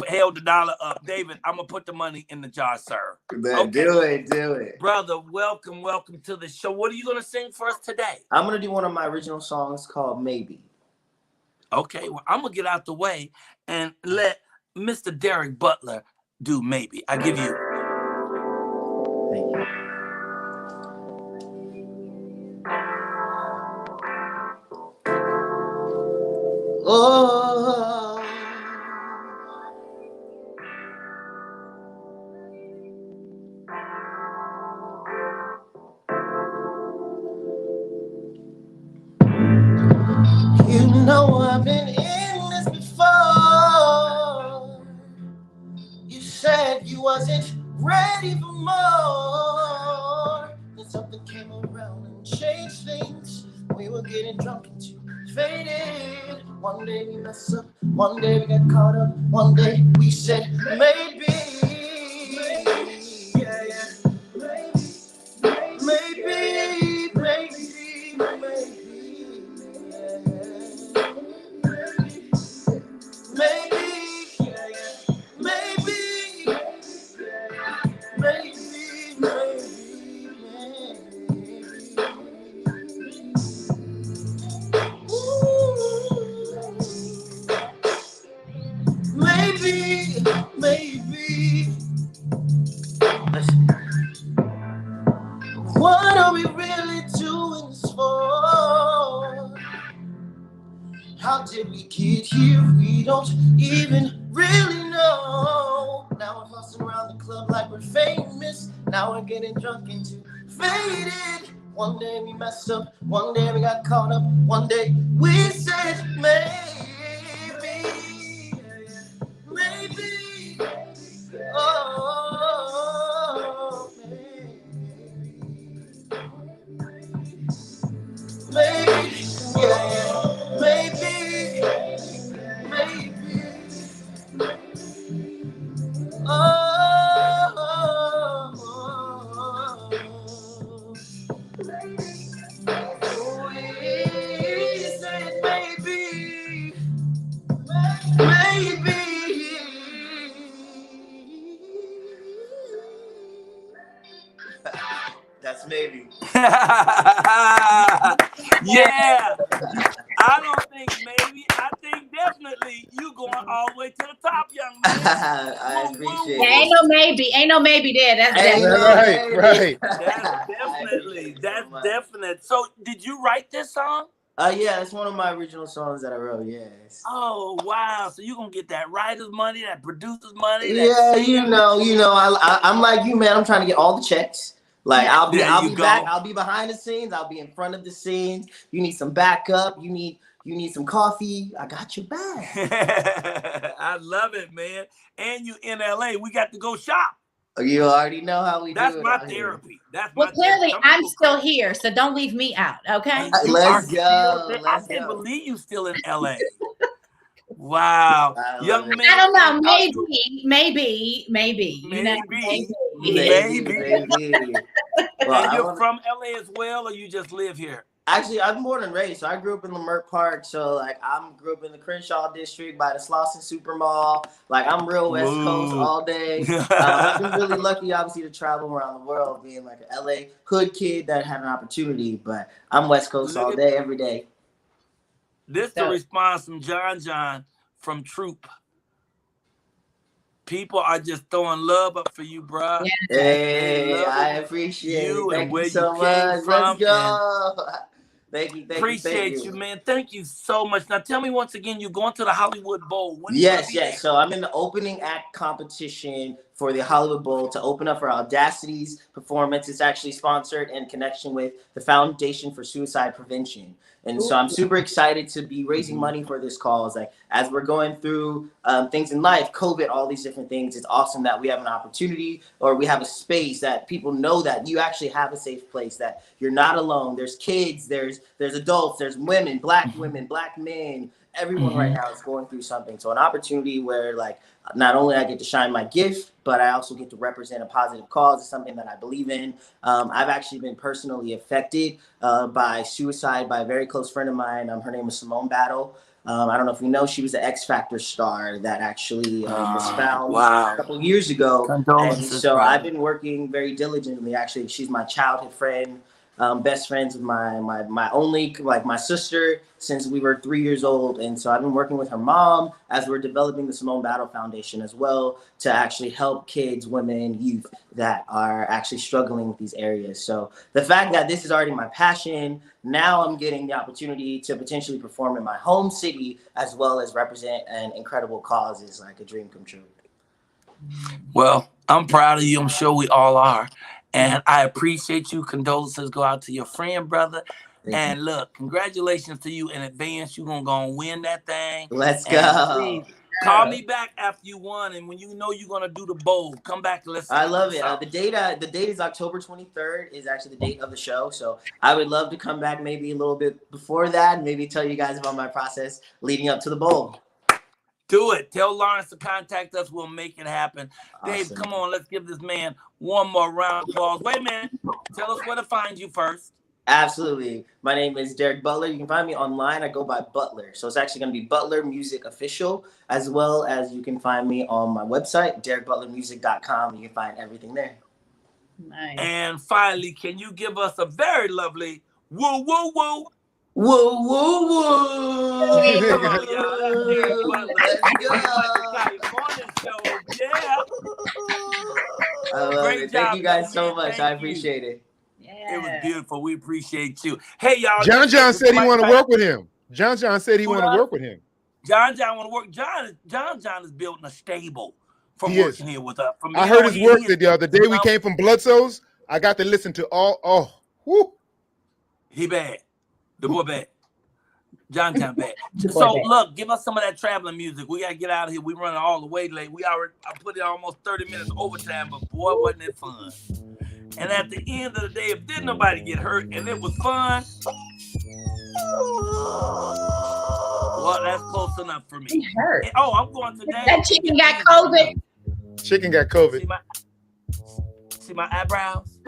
held the dollar up. David, I'm going to put the money in the jar, sir.
Okay. Do it.
Brother, welcome to the show. What are you going to sing for us today?
I'm going to do one of my original songs called Maybe.
Okay, well, I'm going to get out the way and let Mr. Derek Butler do Maybe. I give you.
Thank you. Oh. You know I've been wasn't ready for more. Then something came around and changed things. We were getting drunk and too faded. One day we messed up, one day we got caught up, one day we said maybe, yeah, yeah, maybe, maybe, maybe, yeah, yeah, maybe, maybe. Listen. What are we really doing this for? How did we get here? We don't even really know. Now we're fussing around the club like we're famous. Now we're getting drunk and too faded. One day we messed up, one day we got caught up, one day we said maybe, maybe, oh, maybe, yeah, maybe, maybe, oh, we said maybe, maybe. That's maybe.
Yeah. I don't think maybe. I think definitely you going all the way to the top, young man.
I appreciate
Yeah,
it.
ain't no maybe there. That's
Right.
That's definitely. That's definite. So, did you write this song?
Yeah, it's one of my original songs that I wrote. Yes.
Oh wow! So you gonna get that writer's money, that producer's money?
Yeah, you know, I'm like you, man. I'm trying to get all the checks. Like I'll be back. I'll be behind the scenes. I'll be in front of the scenes. You need some backup. You need some coffee. I got your back.
I love it, man. And you in LA? We got to go shop.
You already know how we do it.
That's my therapy.
Well, clearly I'm still here, so don't leave me out, okay?
Let's go.
I can't believe you still in LA. Wow, young man.
I don't know. Maybe.
Well,
and you're from LA as well, or you just live here?
Actually, I'm born and raised. So I grew up in Leimert Park. So like I grew up in the Crenshaw district by the Slauson Super Mall. Like I'm real West Coast all day. I've been really lucky, obviously, to travel around the world, being like an LA hood kid that had an opportunity. But I'm West Coast all day, every day.
This is the response from John from Troop. People are just throwing love up for you, bro.
Yes. Hey, I appreciate
you
it.
and where
so
you came
much.
from.
Let's go. Thank you.
Appreciate you, man. Thank you so much. Now tell me once again, you're going to the Hollywood Bowl. When
yes. So I'm in the opening act competition for the Hollywood Bowl to open up for Audacity's performance. It's actually sponsored in connection with the Foundation for Suicide Prevention. And so I'm super excited to be raising money for this cause. Like as we're going through things in life, COVID, all these different things, it's awesome that we have an opportunity or we have a space that people know that you actually have a safe place, that you're not alone. There's kids, there's adults, there's women, black men. Everyone right now is going through something. So an opportunity where like not only I get to shine my gift, but I also get to represent a positive cause is something that I believe in. I've actually been personally affected by suicide by a very close friend of mine. Her name is Simone Battle. I don't know if you know, she was an X Factor star that actually was found a couple of years ago. And so I've been working very diligently. Actually, she's my childhood friend. Best friends with my only, like my sister since we were 3 years old. And so I've been working with her mom as we're developing the Simone Battle Foundation as well to actually help kids, women, youth that are actually struggling with these areas. So the fact that this is already my passion, now I'm getting the opportunity to potentially perform in my home city as well as represent an incredible cause is like a dream come true.
Well, I'm proud of you. I'm sure we all are. And I appreciate you. Condolences go out to your friend, brother. And look, congratulations to you in advance. You're going to go and win that thing.
Let's go.
Call me back after you won, and when you know you're gonna do the bowl, come back and listen.
I love it. The date is October 23rd. Is actually the date of the show. So I would love to come back maybe a little bit before that, and maybe tell you guys about my process leading up to the bowl.
Do it. Tell Lawrence to contact us. We'll make it happen. Awesome. Dave, come on. Let's give this man one more round of applause. Wait a minute. Tell us where to find you first.
Absolutely. My name is Derek Butler. You can find me online. I go by Butler. So it's actually going to be Butler Music Official, as well as you can find me on my website, derekbutlermusic.com. You can find everything there.
Nice.
And finally, can you give us a very lovely woo, woo, woo?
Woo, woo, woo.
Come on, y'all. Morning Show. Yeah.
I love it. Thank you guys so much. I appreciate it.
It was beautiful. We appreciate you. Hey, y'all.
John said he want to work with him. John said he want to work with him.
John want to work. John is building a stable from working here with us.
I heard his work the other day. We came from Bloodsoes. I got to listen to all. Oh, whoo.
He bad. The boy bad. John bad. So look, give us some of that traveling music. We gotta get out of here. We running all the way late. I put in almost 30 minutes overtime, but boy, wasn't it fun. And at the end of the day, if didn't nobody get hurt and it was fun, well, that's close enough for me.
He hurt.
Oh, I'm going today.
That chicken got COVID.
Chicken got COVID.
See my eyebrows?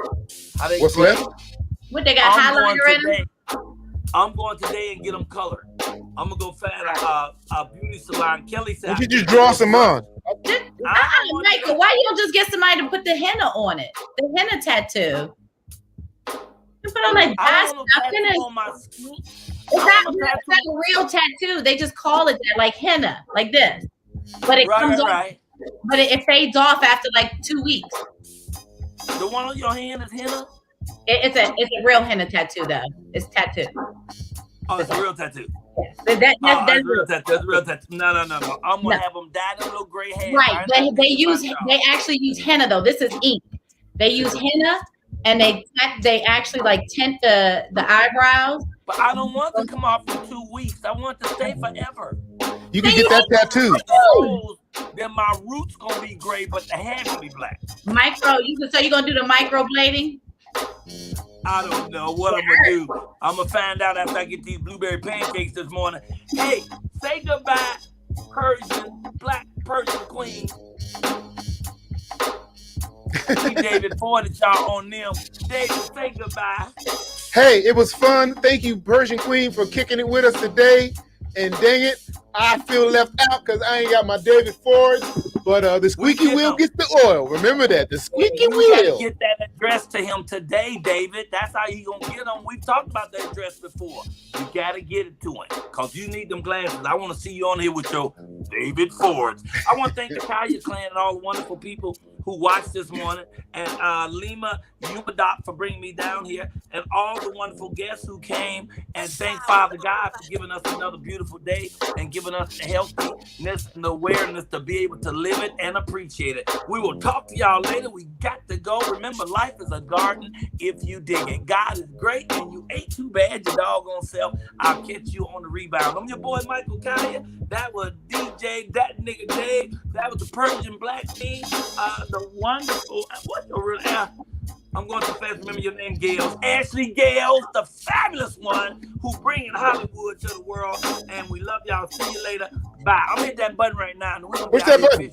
What's left?
What, they got highlighter in them?
I'm going today and get them colored. I'm gonna go find a beauty salon. Kelly said,
why don't you just draw some on?
Michael, why you don't just get somebody to put the henna on it? The henna tattoo. You put on like that stuff. It's not a real tattoo. They just call it that, like henna, like this. But it comes off. But it fades off after like 2 weeks.
The one on your hand is henna?
It's a real henna tattoo though. It's tattoo.
Oh, it's a real tattoo.
Yes. That's
real tattoo. That's real tattoo. No. I'm gonna have them dye them little gray hair.
Right. They actually use henna though. This is ink. They use henna and they actually like tint the eyebrows.
But I don't want to come off for 2 weeks. I want to stay forever.
You can get that tattoo.
Then my roots gonna be gray, but the hair gonna be black.
So you're gonna do the microblading?
I don't know what I'm gonna do. I'm gonna find out after I get these blueberry pancakes this morning. Hey, say goodbye, Black Persian Queen. David Ford, y'all on them. David, say goodbye.
Hey, it was fun. Thank you, Persian Queen, for kicking it with us today. And dang it, I feel left out because I ain't got my David Ford. But the squeaky wheel gets the oil. Remember that, the squeaky wheel.
You gotta get that address to him today, David. That's how you gonna get him. We've talked about that address before. You gotta get it to him because you need them glasses. I want to see you on here with your David Fords. I want to thank the Colyar clan and all the wonderful people who watched this morning, and Lima Umadop for bringing me down here, and all the wonderful guests who came, and thank Father God for giving us another beautiful day and giving us the healthiness and the awareness to be able to live it and appreciate it. We will talk to y'all later. We got to go. Remember, life is a garden if you dig it. God is great, and you ain't too bad, your doggone self. I'll catch you on the rebound. I'm your boy, Michael Colyar. That was DJ, that nigga Dave. That was the Persian Black King. The wonderful, what's your real name? I'm going to fast remember your name, Gales. Ashley Gales, the fabulous one who bringing Hollywood to the world. And we love y'all. See you later. Bye. I'm hitting that button right now.
Push that button.